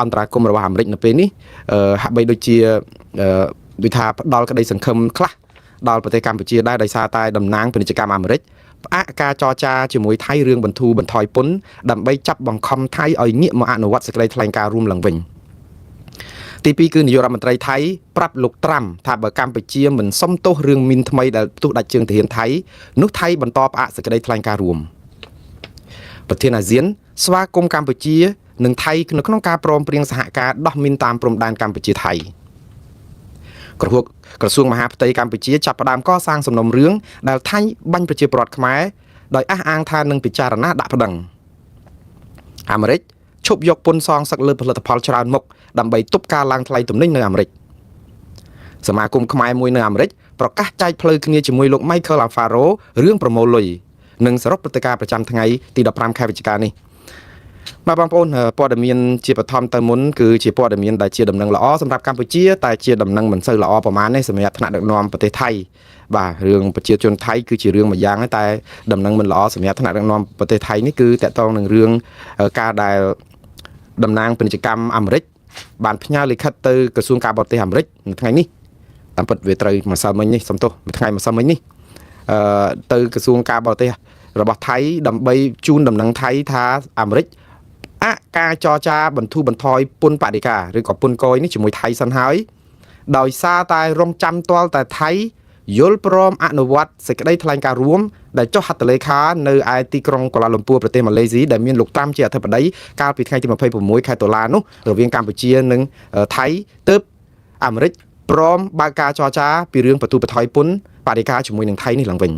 អន្តរាគមរបស់អាមេរិកនៅពេលនេះហាក់បីដូចជាដូចថាផ្ដល់ក្តីសង្ឃឹមខ្លះដល់ប្រទេសកម្ពុជាដែរដោយសារតែតំណាងពាណិជ្ជកម្មអាមេរិកផ្អាកការចរចាជាមួយថៃរឿងបន្ធូរបន្ថយពន្ធដើម្បីចាប់បង្ខំថៃឲ្យងាកមកអនុវត្តសេចក្តីថ្លែងការណ៍រួមឡើងវិញទី2គឺនាយករដ្ឋមន្ត្រីថៃប្រាប់លោកត្រាំថាបើកម្ពុជាមិនសុំទោសរឿងមីនថ្មីដែលផ្ទុះដាច់ជើងទាហានថៃនោះថៃបន្តផ្អាកសេចក្តីថ្លែងការណ៍រួមប្រធានអាស៊ានស្វាគមន៍កម្ពុជានិងថៃនៅក្នុងការព្រមព្រៀងសហការដោះមីនតាមព្រំដែនកម្ពុជាថៃក្រសួងមហាផ្ទៃកម្ពុជាចាប់ផ្ដើមកសាងសំណុំរឿងដែលថៃបាញ់ប្រជាពលរដ្ឋខ្មែរដោយអះអាងថានឹងពិចារណាដាក់ប្តឹងអាមេរិកឈប់យកពន្ធសងសឹកលើផលិតផលច្រើនមុខដើម្បីទប់ការឡើងថ្លៃទំនិញនៅអាមេរិកសមាគមខ្មែរមួយនៅអាមេរិកប្រកាសចែកផ្លូវគ្នាជាមួយលោក Michael Alfaro រឿងប្រមូលលុយនិងសរុបព្រឹត្តិការណ៍ប្រចាំថ្ងៃទី15ខែវិច្ឆិកានេះបាទបងប្អូនព័ត៌មានជាបឋមទៅមុនគឺជាព័ត៌មានដែលជាដំណឹងល្អសម្រាប់កម្ពុជាតែជាដំណឹងមិនសូវល្អប្រហែលទេសម្រាប់ថ្នាក់ដឹកនាំប្រទេសថៃបាទរឿងប្រជាជនថៃគឺជារឿងមួយយ៉ាងតែដំណឹងមិនល្អសម្រាប់ថ្នាក់ដឹកនាំប្រទេសថៃនេះគឺតកតងនឹងរឿងការដែលតំណាងពាណិជ្ជកម្មអាមេរិកបានផ្ញើលិខិតទៅក្រសួងការបរទេសអាមេរិកនៅថ្ងៃនេះតាមពិតវាត្រូវម្សិលមិញនេះសំទោសមួយថ្ងៃម្សិលមិញនេះទៅក្រសួងការបរទេសរបស់ថៃដើម្បីជូនដំណឹងថៃថាអាមេរិកការចរចាបន្ធូរបន្ថយពន្ធបរិការឬក៏ពន្ធគយនេះជាមួយថៃសិនហើយដោយសារតែរងចាំទាល់តែថៃយល់ព្រមអនុវត្តសេចក្តីថ្លែងការណ៍រួមដែលចុះហត្ថលេខានៅឯទីក្រុងកូឡាលំពួរប្រទេសម៉ាឡេស៊ីដែលមានលោកត្រាំជាអធិបតីកាលពីថ្ងៃទី26ខែតុលានោះរវាងកម្ពុជានិងថៃទើបអាមេរិកព្រមបើកការចរចាពីរឿងបន្ធូរបន្ថយពន្ធបរិការជាមួយនឹងថៃនេះឡើងវិញ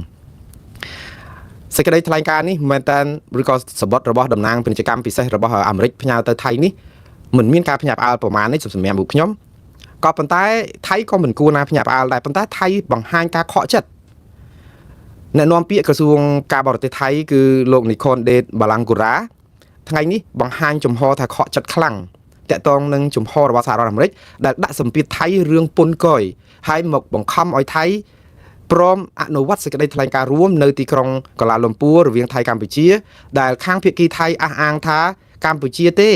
សេចក្តីថ្លែងការណ៍នេះមែនតើឬក៏សបត់របស់តំណាងពាណិជ្ជកម្មពិសេសរបស់អាមេរិកផ្ញើទៅថៃនេះមិនមានការភ្ញាក់ផ្អើលប្រមាណនេះសម្រាប់ពួកខ្ញុំក៏ប៉ុន្តែថៃក៏មិនគួរណាភ្ញាក់ផ្អើលដែរប៉ុន្តែថៃបង្ហាញការខកចិត្តអ្នកនាំពាក្យក្រសួងការបរទេសថៃគឺលោកនីខុនដេតបាឡាំងកូរ៉ាថ្ងៃនេះបង្ហាញចំហថាខកចិត្តខ្លាំងតាក់ទងនឹងចំហរបស់សហរដ្ឋអាមេរិកដែលដាក់សម្ពាធថៃរឿងពន្ធគយហើយមកបង្ខំឲ្យថៃព្រមអនុវត្តសេចក្តីថ្លែងការណ៍រួមនៅទីក្រុងកូឡាលំពួររវាងថៃកម្ពុជាដែលខាងភាគីថៃអះអាងថាកម្ពុជាទេ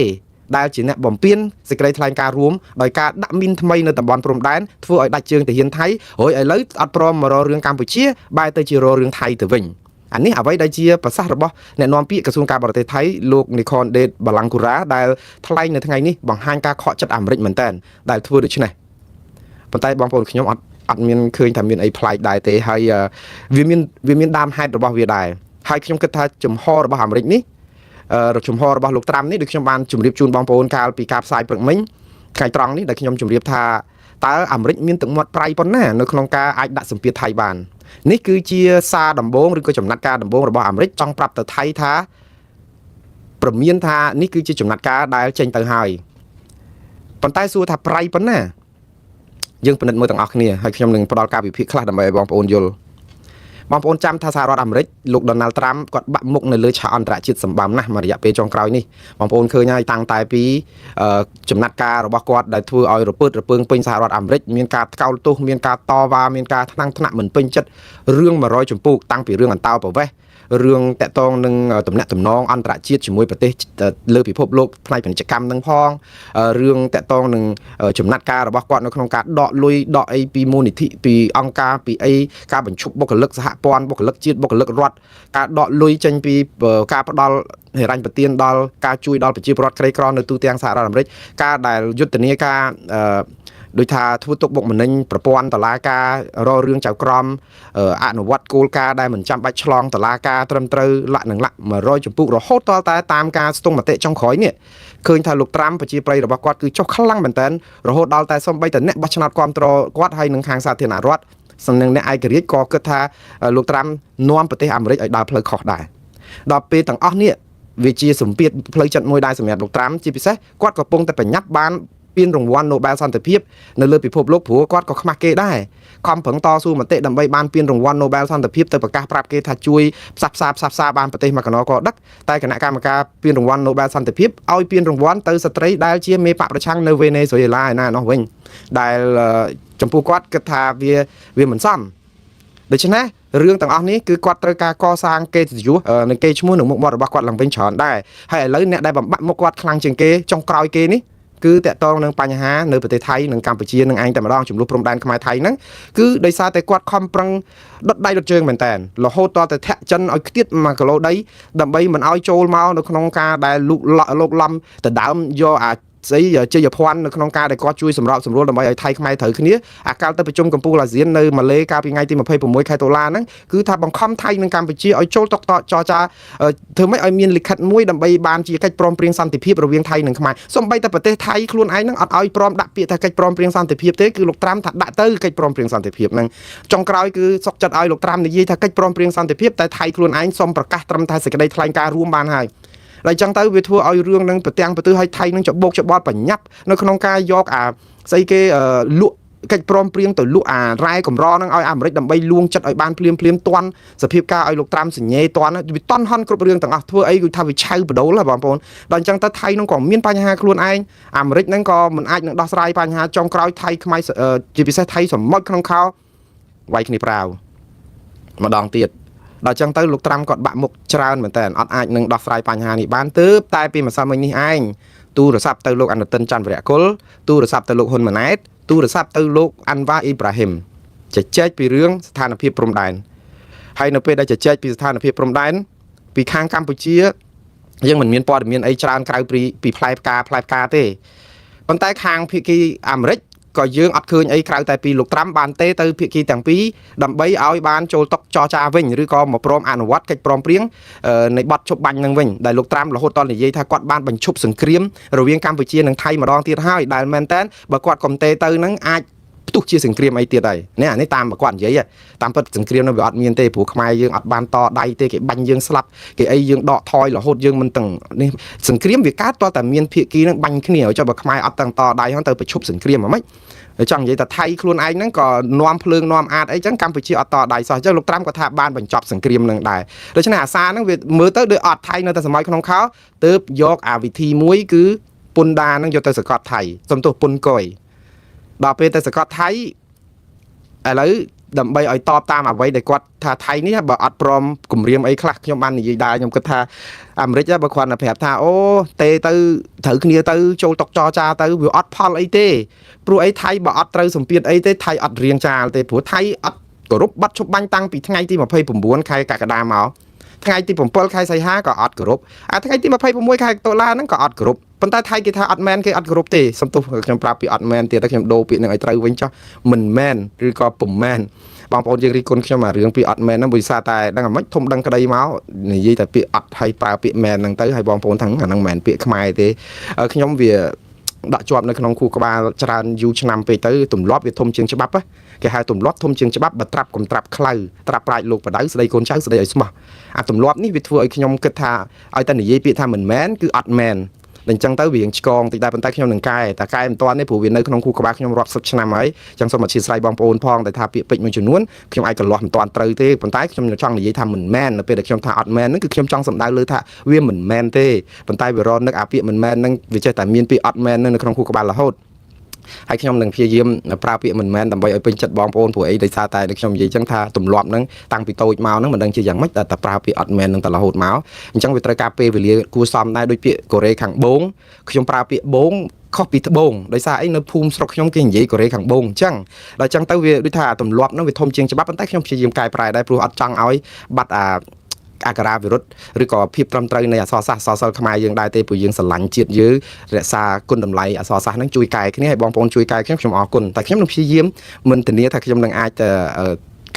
ដែលជាអ្នកបំពេញសេចក្តីថ្លែងការណ៍រួមដោយការដាក់មីនថ្មីនៅតំបន់ព្រំដែនធ្វើឲ្យដាច់ជើងទាហានថៃហើយឥឡូវអត់ព្រមមករករឿងកម្ពុជាបែរទៅជារករឿងថៃទៅវិញអានេះអ្វីដែលជាប្រសាសន៍របស់អ្នកនាំពាក្យក្រសួងការបរទេសថៃលោកនីខុនដេតបាឡាំងកូរ៉ាដែលថ្លែងនៅថ្ងៃនេះបង្ហាញការខកចិត្តអាមេរិកមែនតើដែលធ្វើដូច្នេះប៉ុន្តែបងប្អូនខ្ញុំអត់មានឃើញថាមានអីប្លែកដែរទេហើយវាមានដើមហេតុរបស់វាដែរហើយខ្ញុំគិតថាចំហរបស់អាមេរិកនេះចំហរបស់លោកត្រាំនេះដូចខ្ញុំបានជម្រាបជូនបងប្អូនកាលពីការផ្សាយព្រឹកមិញថ្ងៃត្រង់នេះដែលខ្ញុំជម្រាបថាតើអាមេរិកមានទឹកមាត់ប្រៃប៉ុណ្ណានៅក្នុងការអាចដាក់សម្ពាធថៃបាននេះគឺជាសារដំបូងឬក៏ចំណាត់ការដំបូងរបស់អាមេរិកចង់ប្រាប់ទៅថៃថាប្រមានថានេះគឺជាចំណាត់ការដែលចេញទៅហើយប៉ុន្តែសួរថាប្រៃប៉ុណ្ណាយើងពិនិត្យមើលទាំងអស់គ្នាហើយខ្ញុំនឹងផ្ដល់ការវិភាគខ្លះដើម្បីឲ្យបងប្អូនយល់បងប្អូនចាំថាសហរដ្ឋអាមេរិកលោក Donald Trump គាត់បាក់មុខនៅលើឆាកអន្តរជាតិសម្បំណាស់មួយរយៈពេលចុងក្រោយនេះបងប្អូនឃើញហើយតាំងតែពីចំណាត់ការរបស់គាត់ដែលធ្វើឲ្យរពើងពេញសហរដ្ឋអាមេរិកមានការថ្កោលទោសមានការតវ៉ាមានការថ្នាក់មិនពេញចិត្តរឿង100ចម្ពោះតាំងពីរឿងអន្តោប្រវេសន៍រឿងតាក់ទងនឹងទំនាក់ទំនងអន្តរជាតិជាមួយប្រទេសលើពិភពលោកផ្នែកពាណិជ្ជកម្មនឹងផងរឿងតាក់ទងនឹងចំណាត់ការរបស់គាត់នៅក្នុងការដកលុយដកអីពីមូលនិធិពីអង្គការពីអីការបញ្ឈប់បុគ្គលិកសហព័ន្ធបុគ្គលិកជាតិបុគ្គលិករដ្ឋការដកលុយចេញពីការផ្ដល់ហិរញ្ញប្បទានដល់ការជួយដល់ប្រជាពលរដ្ឋក្រីក្រនៅទូទាំងសហរដ្ឋអាមេរិកការដែលយុទ្ធនាការដោយថាធ្វើទុកបុកម្នេញប្រព័ន្ធតុលាការរករឿងចៅក្រមអនុវត្តគោលការណ៍ដែលមិនចាំបាច់ឆ្លងតុលាការត្រឹមត្រូវលក្ខណៈ100ចម្ពោះរហូតដល់តែតាមការស្ទង់មតិចុងក្រោយនេះឃើញថាលោកត្រាំប្រជាប្រិយរបស់គាត់គឺចុះខ្លាំងមែនតើរហូតដល់តែសំបីតអ្នកបោះឆ្នោតគ្រប់គ្រងគាត់ហើយនឹងខាងសាធារណរដ្ឋសំនឹងអ្នកឯករាជ្យក៏គិតថាលោកត្រាំនាំប្រទេសអាមេរិកឲ្យដើរផ្លូវខុសដែរដល់ពេលទាំងអស់នេះវាជាសម្ពាធផ្លូវចិត្តមួយដែរសម្រាប់លោកត្រាំជាពិសេសគាត់កំពុងតែប្រញាប់បានពានរង្វាន់ Nobel សន្តិភាពនៅលើពិភពលោកព្រោះគាត់ក៏ខ្មាស់គេដែរខំប្រឹងតស៊ូមតិដើម្បីបានពានរង្វាន់ Nobel សន្តិភាពទៅប្រកាសប្រាប់គេថាជួយផ្សះផ្សាបានប្រទេសមកកណោក៏ដឹកតែគណៈកម្មការពានរង្វាន់ Nobel សន្តិភាពឲ្យពានរង្វាន់ទៅស្ត្រីដែលជាមេបកប្រឆាំងនៅវេណេស៊ុយអេឡាឯណានោះវិញដែលចំពោះគាត់គិតថាវាមិនសមដូច្នេះរឿងទាំងអស់នេះគឺគាត់ត្រូវការកសាងគេទយុនឹងគេឈ្មោះនឹងមុខមាត់របស់គាត់ឡើងវិញច្រើនដែរហើយឥឡូវអ្នកដែលបំបាក់មុខគាត់ខ្លាំងជាងគេចុងក្រោយគេនេះ គឺតកតងនឹងបញ្ហានៅប្រទេសថៃនិងកម្ពុជានឹងឯងតែម្ដងចំនួនព្រំដែនខ្មែរថៃហ្នឹងគឺដោយសារតែគាត់ខំប្រឹងដុតដៃដុតជើងមែនតើរហូតតតែធាក់ចិនឲ្យខ្ទាត1គីឡូដីដើម្បីមិនឲ្យចូលមកនៅក្នុងការដែលលោកឡំទៅដើមយកអាស្អីជ័យភ័ណ្ឌនៅក្នុងការដែលគាត់ជួយសម្របសម្រួលដើម្បីឲ្យថៃខ្មែរត្រូវគ្នាអាកាលទៅប្រជុំកម្ពុជាអាស៊ាននៅម៉ាឡេកាលពីថ្ងៃទី26ខែតុលាហ្នឹងគឺថាបង្ខំថៃនិងកម្ពុជាឲ្យចូលតុចរចាធ្វើម៉េចឲ្យមានលិខិតមួយដើម្បីបានជាកិច្ចព្រមព្រៀងសន្តិភាពរវាងថៃនិងខ្មែរសូម្បីតែប្រទេសថៃខ្លួនឯងហ្នឹងអត់ឲ្យព្រមដាក់ពាក្យថាកិច្ចព្រមព្រៀងសន្តិភាពទេគឺលោកត្រាំថាដាក់ទៅកិច្ចព្រមព្រៀងសន្តិភាពហ្នឹងចុងក្រោយគឺសុកចិត្តឲ្យលោកត្រាំនិយាយថាកិច្ចព្រមព្រៀងសន្តិភាពតែថៃខ្លួនឯងសូមប្រកាសត្រឹមតែសេចក្តីថ្លែងការណ៍រួមបានហើយហើយចឹងទៅវាធ្វើឲ្យរឿងនឹងប្រទាំងប្រទើឲ្យថៃនឹងច្បោកច្បល់បញ្ញាប់នៅក្នុងការយកអាស្អីគេលក់កិច្ចព្រមព្រៀងទៅលក់អារ៉ែកម្រហ្នឹងឲ្យអាមេរិកដើម្បីលួងចិត្តឲ្យបានភ្លាមទាន់សភាពការឲ្យលោកត្រាំសញ្ញេទាន់វាតន់ហន់គ្រប់រឿងទាំងអស់ធ្វើអីគឺថាវាឆៅបដូលបងប្អូនដល់អញ្ចឹងទៅថៃនឹងក៏មានបញ្ហាខ្លួនឯងអាមេរិកហ្នឹងក៏មិនអាចនឹងដោះស្រាយបញ្ហាចុងក្រោយថៃខ្មែរជាពិសេសថៃសមុទ្រក្នុងខោវាយគ្នាប្រាវម្ដងទៀតដល់ចឹងទៅលោកត្រាំគាត់បាក់មុខច្រើនមែនតើអត់អាចនឹងដោះស្រាយបញ្ហានេះបានទើបតែពីម្សិលមិញនេះឯងទូរស័ព្ទទៅលោកអនុទិនច័ន្ទវរៈគុលទូរស័ព្ទទៅលោកហ៊ុនម៉ាណែតទូរស័ព្ទទៅលោកអាន់វ៉ាអ៊ីប្រាហ៊ីមជជែកពីរឿងស្ថានភាពព្រំដែនហើយនៅពេលដែលជជែកពីស្ថានភាពព្រំដែនពីខាងកម្ពុជាយើងមិនមានព័ត៌មានអីច្រើនក្រៅពីផ្លែផ្កាទេប៉ុន្តែខាងភាគីអាមេរិកក៏យើងអត់ឃើញអីក្រៅតែពីលោកត្រាំបានទេទៅភាគីទាំងពីរដើម្បីឲ្យបានចូលតុចរចាវិញឬក៏មកព្រមអនុវត្តកិច្ចព្រមព្រៀងនៃបទជប់បាញ់នឹងវិញដែលលោកត្រាំរហូតដល់និយាយថាគាត់បានបញ្ឈប់សង្គ្រាមរវាងកម្ពុជានិងថៃម្ដងទៀតហើយដែលមែនតើបើគាត់កុំទេទៅនឹងអាចផ្ទុះជាសង្គ្រាមអីទៀតហើយនេះអានេះតាមគាត់និយាយតាមពិតសង្គ្រាមនោះវាអត់មានទេព្រោះខ្មែរយើងអត់បានតដៃទេគេបាញ់យើងស្លាប់គេអីយើងដកថយរហូតយើងមិនទាំងនេះសង្គ្រាមវាកើតតតែមានភាគីនឹងបាញ់គ្នាចុះបើខ្មែរអត់ទាំងតដៃហ្នឹងទៅប្រឈប់សង្គ្រាមហ្មងចង់និយាយថាថៃខ្លួនឯងហ្នឹងក៏នាំភ្លើងនាំអាចអីចឹងកម្ពុជាអត់តដៃសោះចឹងលោកត្រាំក៏ថាបានបញ្ចប់សង្គ្រាមនឹងដែរដូច្នេះអាសាហ្នឹងវាមើលទៅដូចអត់ថៃនៅតែសម័យក្នុងខោទើបយកអាវិធីមួយគឺពុនដាហ្នឹងយកទៅសកាត់ថៃសំទោសពុនកុយដល់ពេលទៅសកាត់ថៃឥឡូវដើម្បីឲ្យតបតាមអ្វីដែលគាត់ថាថៃនេះបើអត់ព្រមគម្រាមអីខ្លះខ្ញុំបាននិយាយដែរខ្ញុំគិតថាអាមេរិកបើគាត់តែប្រាប់ថាអូទេទៅត្រូវគ្នាទៅចូលតុចរចាទៅវាអត់ផលអីទេព្រោះអីថៃបើអត់ត្រូវសម្ពាធអីទេថៃអត់រៀងចាលទេព្រោះថៃអត់គោរពបាត់ឈប់បាញ់តាំងពីថ្ងៃទី29ខែកក្កដាមកថ្ងៃទី7ខែសីហាក៏អត់គោរពអាថ្ងៃទី26ខែតុលាហ្នឹងក៏អត់គោរពប៉ុន្តែថៃគេថាអត់មែនគេអត់គោរពទេសំទោសខ្ញុំប្រាប់ពីអត់មែនទៀតតែខ្ញុំដូរពាក្យនឹងឲ្យត្រូវវិញចុះមិនមែនឬក៏ពុំមែនបងប្អូនយើងរីគុណខ្ញុំអារឿងពីអត់មែនហ្នឹងដោយសារតែដឹងអាម៉េចធំដឹងក្តីមកនិយាយតែពាក្យអត់ហើយប្រើពាក្យមែនហ្នឹងទៅហើយបងប្អូនថាអាហ្នឹងមិនមែនពាក្យខ្មែរទេខ្ញុំវាដាក់ជាប់នៅក្នុងខួរក្បាលច្រើនយូរឆ្នាំពេកទៅទម្លាប់វាធំជាងច្បាប់គេហៅទម្លាប់ធំជាងច្បាប់បើត្រាប់កុំត្រាប់ខ្លៅត្រាប់ប្រាជ្ញលោកបដៅស្ដីកូនចៅស្ដីឲ្យស្មោះអាទម្លាប់នេះវាធ្វើឲ្យខ្ញុំគិតថាឲ្យតែនិយាយពាក្យថាមិនមែនគឺអត់មែនអញ្ចឹងទៅវារៀងឆ្កងតិចដែរប៉ុន្តែខ្ញុំនឹងកែតែកែមិនទាន់ទេព្រោះវានៅក្នុងខួរក្បាលខ្ញុំរាប់សិបឆ្នាំហើយអញ្ចឹងសូមអធិស្ឋានបងប្អូនផងតែថាពាក្យពេចន៍មួយចំនួនខ្ញុំអាចកន្លោះមិនទាន់ត្រូវទេប៉ុន្តែខ្ញុំចង់និយាយថាមិនមែននៅពេលដែលខ្ញុំថាអត់មែនហ្នឹងគឺខ្ញុំចង់សម្ដៅលើថាវាមិនមែនទេប៉ុន្តែវារនឹកអាពាក្យមិនមែនហ្នឹងវាចេះតែមានពាក្យអត់មែននៅក្នុងខួរក្បាលរហូតហើយខ្ញុំនឹងព្យាយាមប្រើពាក្យមិនមែនដើម្បីឲ្យពេញចិត្តបងប្អូនព្រោះអីដោយសារតែខ្ញុំនិយាយចឹងថាទម្លាប់ហ្នឹងតាំងពីតូចមកហ្នឹងមិនដឹងជាយ៉ាងម៉េចតែប្រើពាក្យអត់មែននឹងតែរហូតមកអញ្ចឹងវាត្រូវការពេលវេលាគួរសមដែរដូចពាក្យកូរ៉េខាងបូងខ្ញុំប្រើពាក្យបូងខុសពីត្បូងដោយសារអីនៅភូមិស្រុកខ្ញុំគេនិយាយកូរ៉េខាងបូងអញ្ចឹងដល់អញ្ចឹងទៅវាដូចថាទម្លាប់ហ្នឹងវាធំជាងច្បាប់ប៉ុន្តែខ្ញុំព្យាយាមកែប្រែដែរព្រោះអត់ចង់ឲ្យបាត់អក្ខរាវិរុទ្ធឬក៏ភាពត្រឹមត្រូវនៃអក្សរសាស្ត្រអក្សរសិល្ប៍ខ្មែរយើងដែរទេព្រោះយើងស្រឡាញ់ជាតិយើងរក្សាគុណតម្លៃអក្សរសាស្ត្រហ្នឹងជួយកែគ្នាឲ្យបងប្អូនជួយកែខ្ញុំអរគុណតែខ្ញុំនឹងព្យាយាមមិនធានាថាខ្ញុំនឹងអា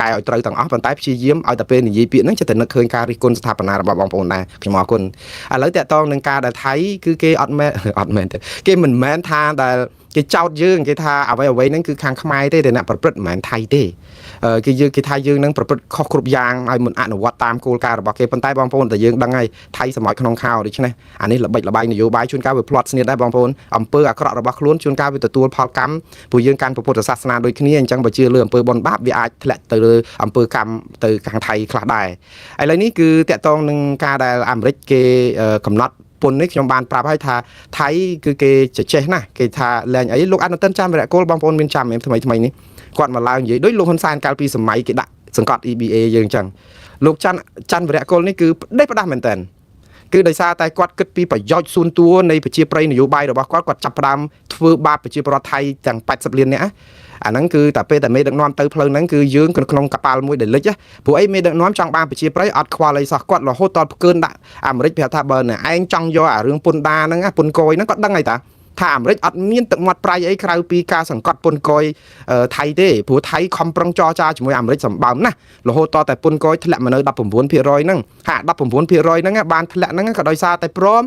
ចកែឲ្យត្រូវទាំងអស់ប៉ុន្តែព្យាយាមឲ្យតែពេលនិយាយពាក្យហ្នឹងចិត្តតែនឹកឃើញការរិះគន់ស្ថាបនារបស់បងប្អូនដែរខ្ញុំអរគុណឥឡូវតកតងនឹងការដែលថៃគឺគេអត់មែនទេគេមិនមែនថាដែលគេចោទយើងគេថាអ្វីហ្នឹងគឺខាងខ្មែរទេតែអ្នកប្រព្រឹត្តមិនមែនថៃទេគេថាយើងនឹងប្រព្រឹត្តខុសគ្រប់យ៉ាងឲ្យមិនអនុវត្តតាមគោលការណ៍របស់គេប៉ុន្តែបងប្អូនតែយើងដឹងហើយថៃសម័យក្នុងខោដូច្នេះអានេះល្បិចល្បាយនយោបាយជួនកាលវាផ្្លាត់ស្នៀតដែរបងប្អូនអំពើអាក្រក់របស់ខ្លួនជួនកាលវាទទួលផលកម្មព្រោះយើងកាន់ពុទ្ធសាសនាដូចគ្នាអញ្ចឹងបើជឿលើអំពើបុណ្យបាបវាអាចធ្លាក់ទៅលើអំពើកម្មទៅខាងថៃខ្លះដែរឥឡូវនេះគឺតកតងនឹងការដែលអាមេរិកគេកំណត់ពុននេះខ្ញុំបានប្រាប់ឲ្យថាថៃគឺគេចេះណាស់គេថាលែងអីលោកអនុទិនច័ន្ទវរៈគុលបងប្អូនមានចាំមែនថ្មីនេះគាត់មកឡើងនិយាយដូចលោកហ៊ុនសែនកាលពីសម័យគេដាក់សង្កត់ EBA យើងអញ្ចឹងលោកច័ន្ទវរៈគុលនេះគឺផ្ដេសផ្ដាស់មែនតើ គឺដោយសារតែគាត់គិតពីប្រយោជន៍ส่วนតួនៃប្រជាប្រិយនយោបាយរបស់គាត់ចាប់ផ្ដើមធ្វើបាបប្រជាពលរដ្ឋថៃទាំង80លាននាក់អាហ្នឹងគឺតែពេលតែមេដឹកនាំទៅផ្លូវហ្នឹងគឺយើងក្នុងកប៉ាល់មួយដែលលិចព្រោះអីមេដឹកនាំចង់បានប្រជាប្រិយអត់ខ្វល់អីសោះគាត់រហូតតផ្កើនដាក់អាមេរិកប្រាប់ថាបើឯងចង់យកអារឿងពុនដាហ្នឹងពុនកយហ្នឹងគាត់ដឹងហើយតាថាអាមេរិកអត់មានទឹកមាត់ប្រៃអីក្រៅពីការសង្កត់ពុនកយថៃទេព្រោះថៃខំប្រឹងចរចាជាមួយអាមេរិកសម្បើមណាស់រហូតតតែពុនកយធ្លាក់មកនៅ 19% ហ្នឹងហា 19% ហ្នឹងបានធ្លាក់ហ្នឹងក៏ដោយសារតែព្រម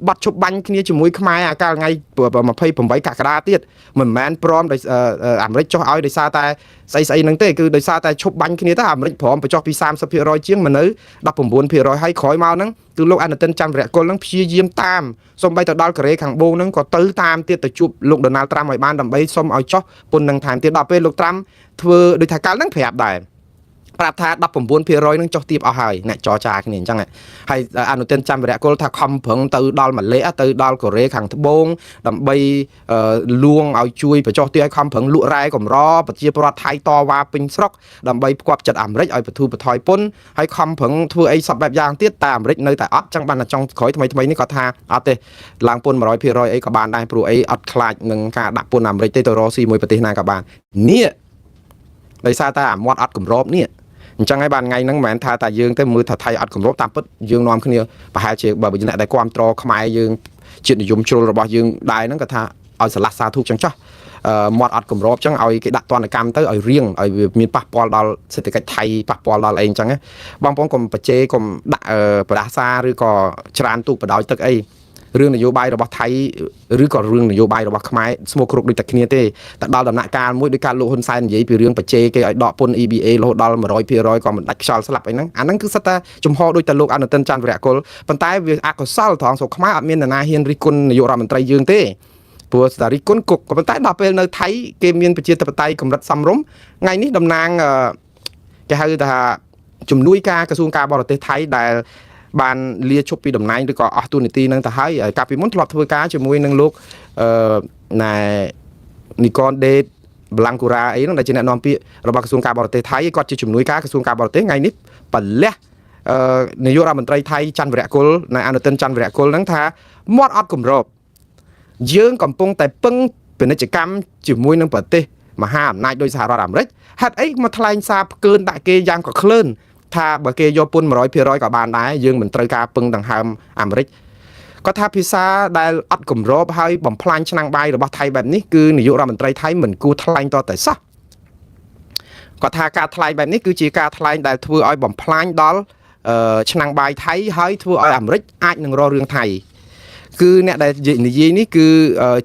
បាត់ឈប់បាញ់គ្នាជាមួយខ្មែរអាកាលថ្ងៃ28កក្កដាទៀតមិនមែនព្រមដោយអាមេរិកចុះឲ្យដោយសារតែស្អីហ្នឹងទេគឺដោយសារតែឈប់បាញ់គ្នាទៅអាមេរិកព្រមបញ្ចុះពី 30% ជាងមកនៅ 19% ហើយក្រោយមកហ្នឹងគឺលោកអនុទិនច័ន្ទវរៈគុលហ្នឹងព្យាយាមតាមសូម្បីទៅដល់កូរ៉េខាងបូរហ្នឹងក៏ទៅតាមទៀតទៅជួបលោកដូណាល់ត្រាំឲ្យបានដើម្បីសុំឲ្យចុះពន្ធនឹងថែមទៀតដល់ពេលលោកត្រាំធ្វើដូចថាកាលហ្នឹងប្រាប់ដែរប្រាប់ថា 19% នឹងចុះទៀបអស់ហើយអ្នកចរចាគ្នាអញ្ចឹងហើយអនុទិនច័ន្ទវរៈគុលថាខំប្រឹងទៅដល់ម៉ាឡេទៅដល់កូរ៉េខាងត្បូងដើម្បីលួងឲ្យជួយបញ្ចុះទៀបឲ្យខំប្រឹងលក់រ៉ែកម្រប្រជាពលរដ្ឋថៃតវ៉ាពេញស្រុកដើម្បីផ្គប់ចិត្តអាមេរិកឲ្យបទូបថយពន្ធហើយខំប្រឹងធ្វើអីសពបែបយ៉ាងទៀតតែអាមេរិកនៅតែអត់ចឹងបានតែចង់ក្រោយថ្មីនេះគាត់ថាអត់ទេឡើងពន្ធ 100% អីក៏បានដែរព្រោះអីអត់ខ្លាចនឹងការដាក់ពន្ធអាមេរិកទេទៅរកស៊ីមួយប្រទេសណាក៏បាននេះដោយសារតែអាមាត់អត់គម្របនេះអញ្ចឹងហើយបានថ្ងៃហ្នឹងមិនមែនថាតែយើងទៅមើលថាថៃអត់គម្របតាមពិតយើងនាំគ្នាប្រហែលជាបើអ្នកដែលគ្រប់ត្រខ្មែរយើងជាតិនិយមជ្រុលរបស់យើងដែរហ្នឹងគាត់ថាឲ្យឆ្លាស់សាធុចឹងចោះមាត់អត់គម្របចឹងឲ្យគេដាក់ទណ្ឌកម្មទៅឲ្យរៀងឲ្យវាមានប៉ះពាល់ដល់សេដ្ឋកិច្ចថៃប៉ះពាល់ដល់អីចឹងបងប្អូនកុំបច្ចេកុំដាក់ប្រដាសាឬក៏ច្រានទូកបដោយទឹកអីរឿងនយោបាយរបស់ថៃឬក៏រឿងនយោបាយរបស់ខ្មែរស្មោកគ្រប់ដូចតែគ្នាទេតែដល់ដំណាក់កាលមួយដោយការលោកហ៊ុនសែននិយាយពីរឿងបច្ចេកគេឲ្យដកពន្ធ EBA រហូតដល់ 100% ក៏មិនដាច់ខ្យល់ស្លាប់អីហ្នឹងអាហ្នឹងគឺសិតតែចំហដូចតែលោកអនុទិនច័ន្ទវរៈគុលប៉ុន្តែវាអកុសលត្រង់ស្រុកខ្មែរអត់មាននរណាហ៊ានរិះគន់នាយករដ្ឋមន្ត្រីយើងទេព្រោះស្ដារិះគន់គុកក៏ប៉ុន្តែដល់ពេលនៅថៃគេមានប្រជាធិបតេយ្យកម្រិតសមរម្យថ្ងៃនេះតំណាងគេហៅថាជំនួយការក្រសួងការបរទេសថៃដែលបានលាឈប់ពីតំណែងឬក៏អស់តួនាទីនឹងទៅហើយកាលពីមុនធ្លាប់ធ្វើការជាមួយនឹងលោកណែនីកនដេតប្លង់កូរ៉ាអីហ្នឹងដែលជាអ្នកនាំពាក្យរបស់ក្រសួងការបរទេសថៃគាត់ជាជំនួយការក្រសួងការបរទេសថ្ងៃនេះបលះនាយករដ្ឋមន្ត្រីថៃច័ន្ទវរៈគុលណែអនុទិនច័ន្ទវរៈគុលហ្នឹងថាមាត់អត់គម្របយើងកំពុងតែពឹងពាណិជ្ជកម្មជាមួយនឹងប្រទេសមហាអំណាចដោយសហរដ្ឋអាមេរិកហេតុអីមកថ្លែងសារផ្កើនដាក់គេយ៉ាងក៏ក្លឿនថាបើគេយកពន្ធ 100% ក៏បានដែរយើងមិនត្រូវការពឹងដង្ហើមអាមេរិកគាត់ថាភាសាដែលអត់គម្របហើយបំផ្លាញឆ្នាំងបាយរបស់ថៃបែបនេះគឺនាយករដ្ឋមន្ត្រីថៃមិនគួរថ្លែងតតែសោះគាត់ថាការថ្លែងបែបនេះគឺជាការថ្លែងដែលធ្វើឲ្យបំផ្លាញដល់ឆ្នាំងបាយថៃហើយធ្វើឲ្យអាមេរិកអាចនឹងរករឿងថៃគឺអ្នកដែលនិយាយនេះគឺ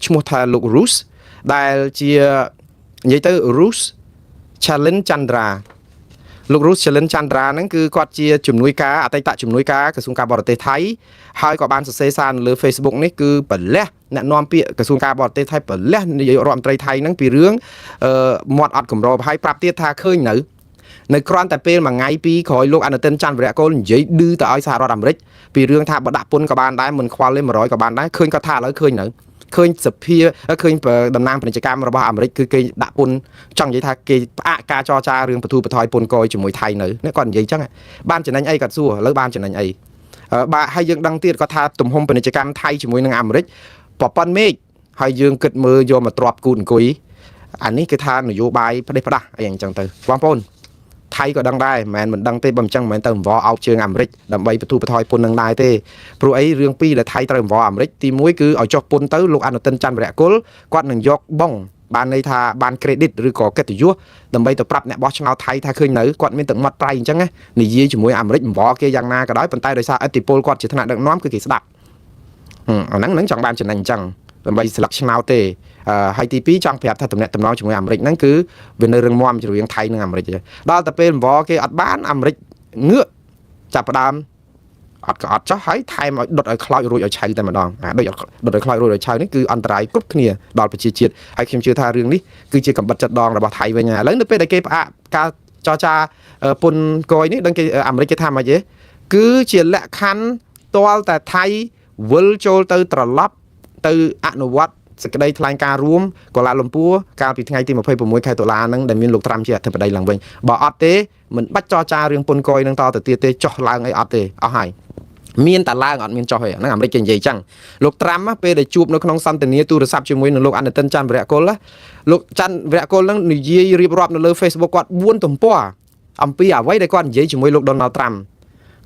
ឈ្មោះថាលោក Rus ដែលជានិយាយទៅ Rus Challenge Chandraលោក Rus Challenge Chandra ហ្នឹងគឺគាត់ជាជំនួយការអតីតជំនួយការក្រសួងការបរទេសថៃហើយក៏បានសរសេរសារនៅលើ Facebook នេះគឺប្រលះអ្នកនាំពាក្យក្រសួងការបរទេសថៃប្រលះនាយករដ្ឋមន្ត្រីថៃហ្នឹងពីរឿងមាត់អត់គម្របហើយប្រាប់ទៀតថាឃើញនៅគ្រាន់តែពេលមួយថ្ងៃពីរក្រោយលោកអនុទិនច័ន្ទវរៈគុលនិយាយឌឺទៅឲ្យសហរដ្ឋអាមេរិកពីរឿងថាបើដាក់ពន្ធក៏បានដែរមិនខ្វល់ទេ 100 ក៏បានដែរឃើញគាត់ថាឥឡូវឃើញសភាឃើញតំណាងពាណិជ្ជកម្មរបស់អាមេរិកគឺគេដាក់ពន្ធចង់និយាយថាគេផ្អាកការចរចារឿងបទូបថយពន្ធកយជាមួយថៃនៅនេះគាត់និយាយចឹងបានចំណេញអីគាត់សួរឥឡូវបានចំណេញអីបាទហើយយើងដឹងទៀតគាត់ថាទំហំពាណិជ្ជកម្មថៃជាមួយនឹងអាមេរិកប្រព័ន្ធមេឃហើយយើងគិតមើលយកមកទ្រាប់គូតអង្គុយអានេះគឺថានយោបាយផ្ដេសផ្ដាស់អីយ៉ាងចឹងទៅបងប្អូនថៃក៏ដឹងដែរមិនដឹងទេបើមិនចឹងមិនមែនទៅអង្វរអោបជើងអាមេរិកដើម្បីបទូបថយពន្ធនឹងដែរទេព្រោះអីរឿងពីរដែលថៃត្រូវអង្វរអាមេរិកទី1គឺឲ្យចុះពន្ធទៅលោកអនុទិនច័ន្ទវរៈគុលគាត់នឹងយកបងបានន័យថាបាន credit ឬក៏កិត្តិយសដើម្បីទៅប្រាប់អ្នកបោះឆ្នោតថៃថាឃើញនៅគាត់មានទឹកមាត់ប្រៃអញ្ចឹងនិយាយជាមួយអាមេរិកអង្វរគេយ៉ាងណាក៏ដោយប៉ុន្តែដោយសារឥទ្ធិពលគាត់ជាថ្នាក់ដឹកនាំគឺគេស្ដាប់អាហ្នឹងចង់បានចំណេញអញ្ចឹងដើម្បីស្លឹកឆ្នោតទេហើយទី2ចង់ប្រាប់ថាតំណែងតំណងជាមួយអាមេរិកហ្នឹងគឺវានៅរឹងមាំរវាងថៃនិងអាមេរិកដល់តែពេលអង្វរគេអត់បានអាមេរិកងឿកចាប់ផ្ដើមអត់ក៏អត់ចោះហើយថែមឲ្យដុតឲ្យខ្លោចរួចឲ្យឆៅតែម្ដងដុតឲ្យខ្លោចរួចឲ្យឆៅនេះគឺអន្តរាយគ្រប់គ្នាដល់ប្រជាជាតិហើយខ្ញុំជឿថារឿងនេះគឺជាកំបិតចិត្តដងរបស់ថៃវិញហើយឥឡូវនៅពេលដែលគេផ្អាកការចរចាពន្ធកយនេះដឹងគេអាមេរិកគេថាម៉េចទេគឺជាលក្ខខណ្ឌទាល់តែថៃវិលចូលទៅត្រឡប់ទៅអនុវត្តសេចក្តីថ្លែងការណ៍រួមកូឡាលំពួរកាលពីថ្ងៃទី26ខែតុលាហ្នឹងដែលមានលោកត្រាំជាអធិបតីឡើងវិញបើអត់ទេមិនបាច់ចរចារឿងពន្ធកយនឹងតទៅទៀតទេចុះឡើងអីអត់ទេអស់ហើយ មានតាឡើងអត់មានចុះទេហ្នឹងអាមេរិកគេនិយាយចឹងលោកត្រាំពេលដែលជួបនៅក្នុងសន្ទនាទូរស័ព្ទជាមួយនឹងលោកអនុទិនច័ន្ទវរៈគុលលោកច័ន្ទវរៈគុលហ្នឹងនិយាយរៀបរាប់នៅលើ Facebook គាត់4ទំព័រអំពីអ្វីដែលគាត់និយាយជាមួយលោក Donald Trump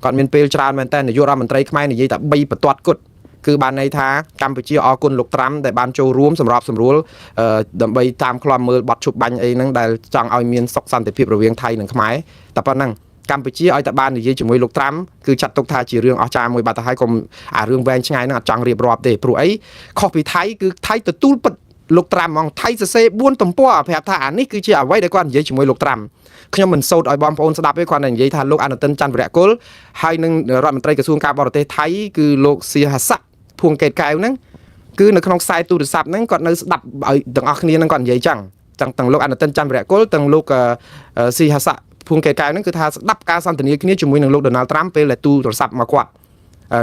គាត់មានពេលច្រើនមែនតើនាយករដ្ឋមន្ត្រីខ្មែរនិយាយតែ3បន្ទាត់គត់គឺបានន័យថាកម្ពុជាអរគុណលោកត្រាំដែលបានចូលរួមសម្របសម្រួលដើម្បីតាមឃ្លាំមើលបទឈប់បាញ់អីហ្នឹងដែលចង់ឲ្យមានសុខសន្តិភាពរវាងថៃនិងខ្មែរតែប៉ុណ្ណឹងកម្ពុជាឲ្យតែបាននិយាយជាមួយលោកត្រាំគឺចាត់ទុកថាជារឿងអស្ចារ្យមួយបាត់ទៅហើយកុំអារឿងវែងឆ្ងាយហ្នឹងអត់ចង់រៀបរាប់ទេព្រោះអីខុសពីថៃគឺថៃទទួលពិតលោកត្រាំហ្មងថៃសរសេរ4ទំព័រប្រាប់ថាអានេះគឺជាអ្វីដែលគាត់និយាយជាមួយលោកត្រាំខ្ញុំមិនសូត្រឲ្យបងប្អូនស្ដាប់ទេគាត់និយាយថាលោកអនុទិនច័ន្ទវរៈគុលហើយនឹងរដ្ឋមន្ត្រីក្រសួងការបរទេសថៃគឺលោកសៀហស័កភួងកេតកែវហ្នឹងគឺនៅក្នុងខ្សែទូរស័ព្ទហ្នឹងគាត់នៅស្ដាប់ឲ្យទាំងអស់គ្នាហ្នឹងគាត់និយាយចឹងទាំងលោកអនុទិនច័ន្ទវរៈគុលទាំងលោកសៀហស័កភួងកេតកែវហ្នឹងគឺថាស្ដាប់ការសន្ទនាគ្នាជាមួយនឹងលោក Donald Trump ពេលដែលទូរស័ព្ទមកគាត់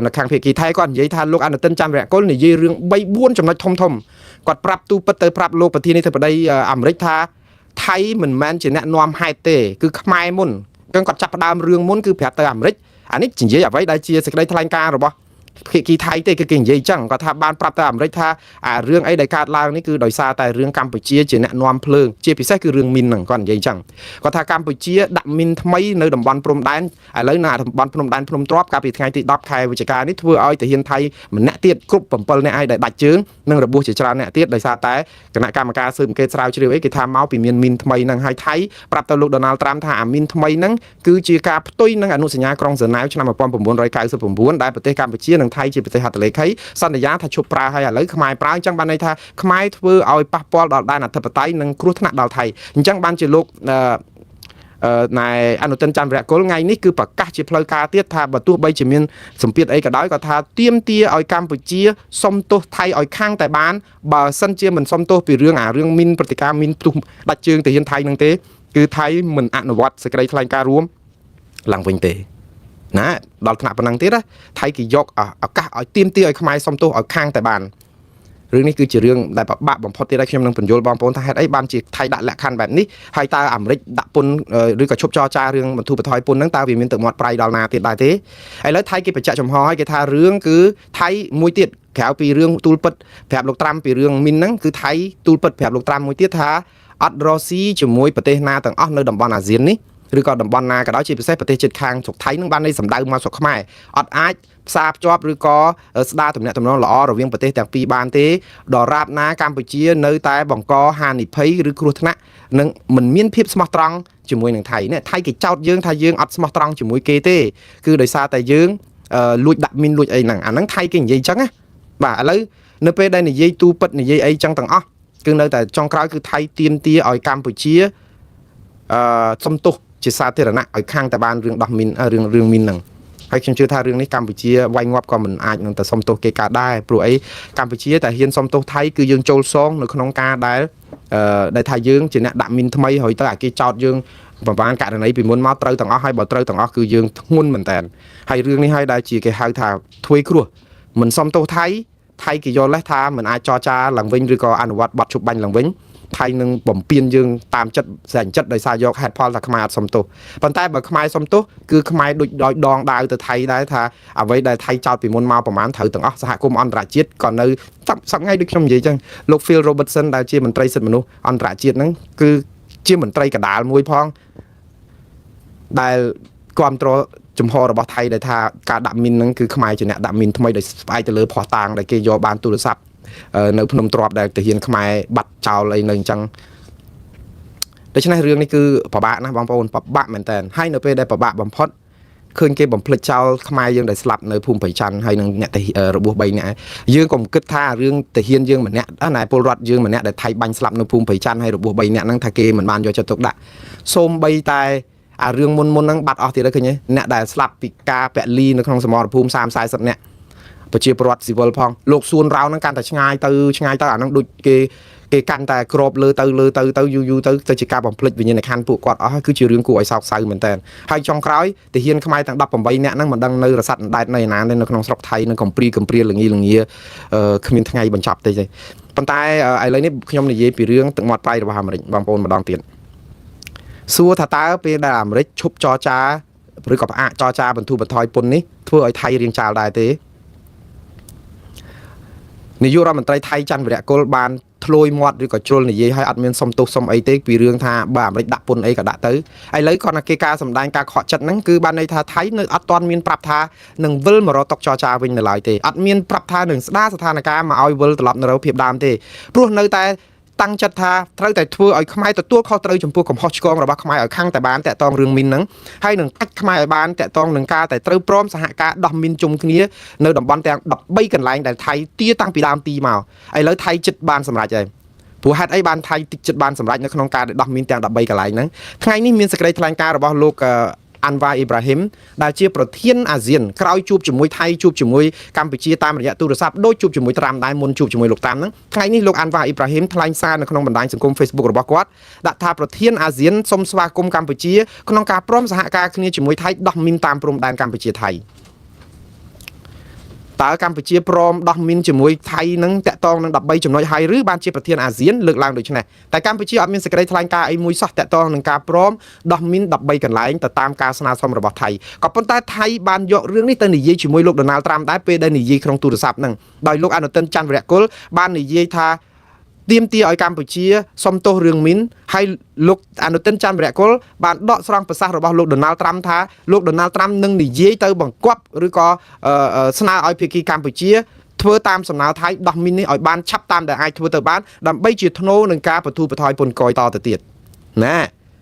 នៅខាងភាគីថៃគាត់និយាយថាលោកអនុទិនច័ន្ទវរៈគុលនិយាយរឿង3 4ចំណុចធំគាត់ប្រាប់ទូពិតទៅប្រាប់លោកប្រធានាធិបតីអាមេរិកថាថៃមិនមែនជាអ្នកនាំហេតុទេគឺខ្មែរមុនគាត់ចាប់ផ្ដើមរឿងមុនគឺប្រាប់ទៅអាមេរិកអានេះនិយាយអ្វីដែលជាសេចក្តីថ្លែងការណ៍របស់ភាគីថៃទេគឺគេនិយាយចឹងគាត់ថាបានប្រាប់ទៅអាមេរិកថាអារឿងអីដែលកើតឡើងនេះគឺដោយសារតែរឿងកម្ពុជាជាអ្នកនាំភ្លើងជាពិសេសគឺរឿងមីនហ្នឹងគាត់និយាយចឹងគាត់ថាកម្ពុជាដាក់មីនថ្មីនៅតំបន់ព្រំដែនឥឡូវនៅតំបន់ព្រំដែនភ្នំទ្រាបកាលពីថ្ងៃទី10ខែវិច្ឆិកានេះធ្វើឲ្យទាហានថៃម្នាក់ទៀតគ្រប់7នាក់ឯងដែលដាច់ជើងនិងរបួសជាច្រើនអ្នកទៀតដោយសារតែគណៈកម្មការស៊ើបអង្កេតស្រាវជ្រាវអីគេថាមកពីមានមីនថ្មីហ្នឹងហើយថៃប្រាប់ទៅលោក Donald Trump ថាអាមីនថ្មីហ្នឹងគឺជាការផ្ទុយនឹងអនុសញ្ញាក្រុងហ្សឺណែវឆ្នាំ1999ដែលប្រទេសកម្ពុជានិងថៃជាប្រទេសហត្ថលេខីសន្យាថាឈប់ប្រើហើយឥឡូវខ្មែរប្រើអញ្ចឹងបានន័យថាខ្មែរធ្វើឲ្យប៉ះពាល់ដល់ដែនអធិបតេយ្យនិងគ្រោះថ្នាក់ដល់ថៃអញ្ចឹងបានជាលោកណែអនុទិនច័ន្ទវរៈគុលថ្ងៃនេះគឺប្រកាសជាផ្លូវការទៀតថាបើទោះបីជាមានសម្ពាធអីក៏ដោយក៏ថាទាមទារឲ្យកម្ពុជាសុំទោសថៃឲ្យខាងតែបានបើសិនជាមិនសុំទោសពីរឿងមីនព្រឹត្តិការណ៍មីនផ្ទុះដាច់ជើងទាហានថៃនឹងទេគឺថៃមិនអនុវត្តសេចក្តីថ្លែងការណ៍រួមឡើងវិញទេណាដល់ថ្នាក់ប៉ុណ្ណឹងទៀតថៃគេយកឱកាសឲ្យទាមទារឲ្យខ្មែរសុំទោសឲ្យខាងតែបានរឿងនេះគឺជារឿងដែលពិបាកបំផុតទៀតហើយខ្ញុំនឹងបញ្យល់បងប្អូនថាហេតុអីបានជាថៃដាក់លក្ខខណ្ឌបែបនេះហើយតើអាមេរិកដាក់ពន្ធឬក៏ឈប់ចរចារឿងបន្ធូរបន្ថយពន្ធហ្នឹងតើវាមានទឹកមាត់ប្រៃដល់ណាទៀតដែរទេឥឡូវថៃគេបញ្ជាក់ចំហឲ្យគេថារឿងគឺថៃមួយទៀតក្រៅពីរឿងទូលពិតប្រាប់លោកត្រាំពីរឿងមីនហ្នឹងគឺថៃទូលពិតប្រាប់លោកត្រាំមួយទៀតថាអត់រស៊ីជាមួយប្រទេសណាទាំងអស់នៅតំបន់អាស៊ាននេះឬក៏តំបន់ណាក៏ដោយជាពិសេសប្រទេសជិតខាងស្រុកថៃនឹងបាននៃសម្ដៅមកស្រុកខ្មែរអត់អាចផ្សារភ្ជាប់ឬក៏ស្ដារទំនាក់ទំនងល្អរវាងប្រទេសទាំងពីរបានទេដរាបណាកម្ពុជានៅតែបង្កហានិភ័យឬគ្រោះថ្នាក់និងមិនមានភាពស្មោះត្រង់ជាមួយនឹងថៃនេះថៃគេចោទយើងថាយើងអត់ស្មោះត្រង់ជាមួយគេទេគឺដោយសារតែយើងលួចដាក់មីនលួចអីហ្នឹងអាហ្នឹងថៃគេនិយាយអញ្ចឹងណាបាទឥឡូវនៅពេលដែលនិយាយទូពិតនិយាយអីចឹងទាំងអស់គឺនៅតែចុងក្រោយគឺថៃទាមទារឲ្យកម្ពុជាសុំទោសជាសាធារណៈឲ្យខាងតែបានរឿងដោះមីនរឿងមីនហ្នឹងហើយខ្ញុំជឿថារឿងនេះកម្ពុជាវាយងាប់ក៏មិនអាចនឹងទៅសុំទោសគេកើតដែរព្រោះអីកម្ពុជាតែហ៊ានសុំទោសថៃគឺយើងចូលសងនៅក្នុងការដែលថាយើងជាអ្នកដាក់មីនថ្មីហើយទៅអាគេចោតយើងប្រហែលករណីពីមុនមកត្រូវទាំងអស់ហើយបើត្រូវទាំងអស់គឺយើងធ្ងន់មែនតើហើយរឿងនេះហើយដែលជាគេហៅថាធ្វេគ្រោះមិនសុំទោសថៃគេយល់លេសថាមិនអាចចរចាឡើងវិញឬក៏អនុវត្តបទជប់បាញ់ឡើងវិញថៃនឹងបំពេញយើងតាមចិត្តស្រាញ់ចិត្តដោយសារយកហេតុផលថាខ្មែរអត់សុំទោសប៉ុន្តែបើខ្មែរសុំទោសគឺខ្មែរដូចដោយដងដាវទៅថៃដែរថាអ្វីដែលថៃចោតពីមុនមកប្រហែលត្រូវទាំងអស់សហគមន៍អន្តរជាតិក៏នៅសប្តាហ៍ថ្ងៃដូចខ្ញុំនិយាយចឹងលោក Phil Robertson ដែលជាមន្ត្រីសិទ្ធិមនុស្សអន្តរជាតិហ្នឹងគឺជាមន្ត្រីកណ្ដាលមួយផងដែលគ្រប់គ្រងចំហរបស់ថៃដែលថាការដាក់មីនហ្នឹងគឺខ្មែរជាអ្នកដាក់មីនថ្មីដោយស្អែកទៅលើភ័ស្តុតាងដែលគេយកបានទូរស័ព្ទនៅភ្នំទ្រាបដែលទាហានខ្មែរបាត់ចោលអីនៅអញ្ចឹងដូច្នេះរឿងនេះគឺពិបាកណាស់បងប្អូនពិបាកមែនតើហើយនៅពេលដែលពិបាកបំផុតឃើញគេបំភ្លេចចោលខ្មែរយើងដែលស្លាប់នៅភូមិប្រៃច័ន្ទហើយនឹងអ្នករបួស3នាក់យើងកុំគិតថារឿងទាហានយើងម្នាក់ណែពលរដ្ឋយើងម្នាក់ដែលថៃបាញ់ស្លាប់នៅភូមិប្រៃច័ន្ទហើយរបួស3នាក់ហ្នឹងថាគេមិនបានយកចិត្តទុកដាក់សូម្បីតែអារឿងមុនហ្នឹងបាត់អស់ទៀតហើយឃើញទេអ្នកដែលស្លាប់ពីការពលីនៅក្នុងសមរភូមិ30-40នាក់ប្រជាពលរដ្ឋស៊ីវិលផងលោកសួនរោហ្នឹងកាន់តែឆ្ងាយទៅអាហ្នឹងដូចគេកាន់តែក្របលើទៅយូរទៅជាការបំភ្លេចវិញ្ញាណក្ខន្ធពួកគាត់អស់ហើយគឺជារឿងគួរឲ្យសោកសៅមែនតើហើយចុងក្រោយទាហានខ្មែរទាំង18នាក់ហ្នឹងមិនដឹងនៅរស័តអណ្ដែតនៅឯណានៅក្នុងស្រុកថៃនឹងកំព្រាល្ងាគ្មានថ្ងៃបញ្ចប់ទេប៉ុន្តែឥឡូវនេះខ្ញុំនិយាយពីរឿងទឹកមាត់ប្រៃរបស់អាមេរិកបងប្អូនម្ដងទៀតសួរថាតើពេលដែលអាមេរិកឈប់ចរចា ឬក៏ផ្អាកចរចាបន្ធូរបន្ថយពន្ធនេះធ្វើឲ្យថៃរៀងចាលដែរទេនាយករដ្ឋមន្ត្រីថៃច័ន្ទវរៈគុលបានធ្លួយមាត់ឬក៏ជ្រុលនិយាយឲ្យអត់មានសុំទោសសុំអីទេពីរឿងថាបើអាមេរិកដាក់ពន្ធអីក៏ដាក់ទៅឥឡូវគាត់ថាគេការសម្ដែងការខកចិត្តហ្នឹងគឺបានន័យថាថៃនៅអត់ទាន់មានប្រាប់ថានឹងវិលមករកតុចរចាវិញនៅឡើយទេអត់មានប្រាប់ថានឹងស្ដារស្ថានភាពមកឲ្យវិលត្រឡប់នៅរកភាពដើមទេព្រោះនៅតែតាំងចិត្តថាត្រូវតែធ្វើឲ្យខ្មែរទទួលខុសត្រូវចំពោះកំហុសឆ្គងរបស់ខ្មែរឲ្យខាងតែបានតាក់ទងរឿងមីនហ្នឹងហើយនឹងកាច់ខ្មែរឲ្យបានតាក់ទងនឹងការតែត្រូវព្រមសហការដោះមីនជុំគ្នានៅតំបន់ទាំង13កន្លែងដែលថៃទាតាំងពីដើមទីមកឥឡូវថៃចិត្តបានសម្រេចហើយព្រោះហេតុអីបានថៃចិត្តបានសម្រេចនៅក្នុងការដោះមីនទាំង13កន្លែងហ្នឹងថ្ងៃនេះមានសេចក្តីថ្លែងការណ៍របស់លោកអាន់វ៉ាអ៊ីប្រាហ៊ីមដែលជាប្រធានអាស៊ានក្រោយជួបជាមួយថៃជួបជាមួយកម្ពុជាតាមរយៈទូរស័ព្ទដូចជួបជាមួយត្រាំដែរមុនជួបជាមួយលោកតាមហ្នឹងថ្ងៃនេះលោកអាន់វ៉ាអ៊ីប្រាហ៊ីមថ្លែងសារនៅក្នុងបណ្ដាញសង្គម Facebook របស់គាត់ដាក់ថាប្រធានអាស៊ានសូមស្វាគមន៍កម្ពុជាក្នុងការព្រមសហការគ្នាជាមួយថៃដោះមីនតាមព្រំដែនកម្ពុជាថៃតើកម្ពុជាព្រមដោះមីនជាមួយថៃនឹងតាក់ទងនឹង13ចំណុចហើយឬបានជាប្រធានអាស៊ានលើកឡើងដូចនេះតែកម្ពុជាអត់មានសេចក្តីថ្លែងការណ៍អីមួយសោះតាក់ទងនឹងការព្រមដោះមីន13កន្លែងទៅតាមការស្នើសុំរបស់ថៃក៏ប៉ុន្តែថៃបានយករឿងនេះទៅនិយាយជាមួយលោកដូណាល់ត្រាំដែរពេលដែលនិយាយក្នុងទូរស័ព្ទហ្នឹងដោយលោកអនុទិនច័ន្ទវរៈគុលបាននិយាយថាទាមទារឲ្យកម្ពុជាសុំទោសរឿងមីនហើយលោកអនុទិនច័ន្ទវរៈគុលបានដកស្រង់ប្រសាសន៍របស់លោកដូណាល់ត្រាំថាលោកដូណាល់ត្រាំនឹងនិយាយទៅបង្គាប់ឬក៏ស្នើឲ្យភាគីកម្ពុជាធ្វើតាមសំណើថៃដោះមីននេះឲ្យបានឆាប់តាមដែលអាចធ្វើទៅបានដើម្បីជាធ្នូនឹងការបទូបន្ថយពន្ធគយតទៅទៀតណា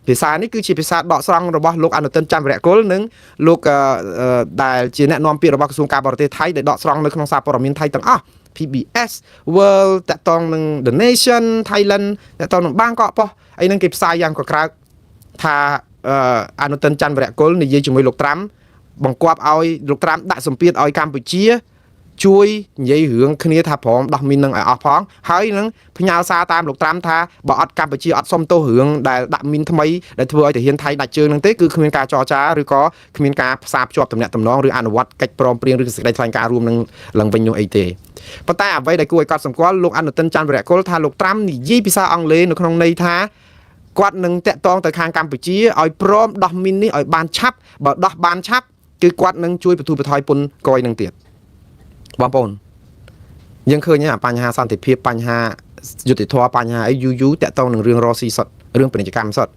ភាសានេះគឺជាភាសាដកស្រង់របស់លោកអនុទិនច័ន្ទវរៈគុលនិងលោកដែលជាអ្នកនាំពាក្យរបស់ក្រសួងការបរទេសថៃដែលដកស្រង់នៅក្នុងសារព័ត៌មានថៃទាំងអស់PBS World តាក់ទងនឹង The Nation Thailand តាក់ទងនឹងបាងកកប៉ុស្តិ៍អីហ្នឹងគេផ្សាយយ៉ាងកក្រើកថាអនុទិនច័ន្ទវរៈគុលនិយាយជាមួយលោកត្រាំបង្គាប់ឲ្យលោកត្រាំដាក់សម្ពាធឲ្យកម្ពុជាជួយនិយាយរឿងគ្នាថាព្រមដោះមីននឹងឲ្យអស់ផងហើយនឹងផ្ញើសារតាមលោកត្រាំថាបើអត់កម្ពុជាអត់សុំទោសរឿងដែលដាក់មីនថ្មីដែលធ្វើឲ្យទាហានថៃដាច់ជើងនឹងទេគឺគ្មានការចរចាឬក៏គ្មានការផ្សារភ្ជាប់ទំនាក់ទំនងឬអនុវត្តកិច្ចព្រមព្រៀងឬសេចក្តីថ្លែងការណ៍រួមនឹងឡើងវិញនោះអីទេប៉ុន្តែអ្វីដែលគួរឲ្យកត់សម្គាល់លោកអនុទិនច័ន្ទវរៈគុលថាលោកត្រាំនិយាយភាសាអង់គ្លេសនៅក្នុងន័យថាគាត់នឹងតាក់ទងទៅខាងកម្ពុជាឲ្យព្រមដោះមីននេះឲ្យបានឆាប់បើដោះបានឆាប់គឺគាត់នឹងជួយបទូបន្ថយពន្ធគយនឹងទៀតបងប្អូនយើងឃើញបញ្ហាសន្តិភាពបញ្ហាយុត្តិធម៌បញ្ហាអីយូរតាក់ទងនឹងរឿងរ៉ស៊ីសុតរឿងពាណិជ្ជកម្មសុត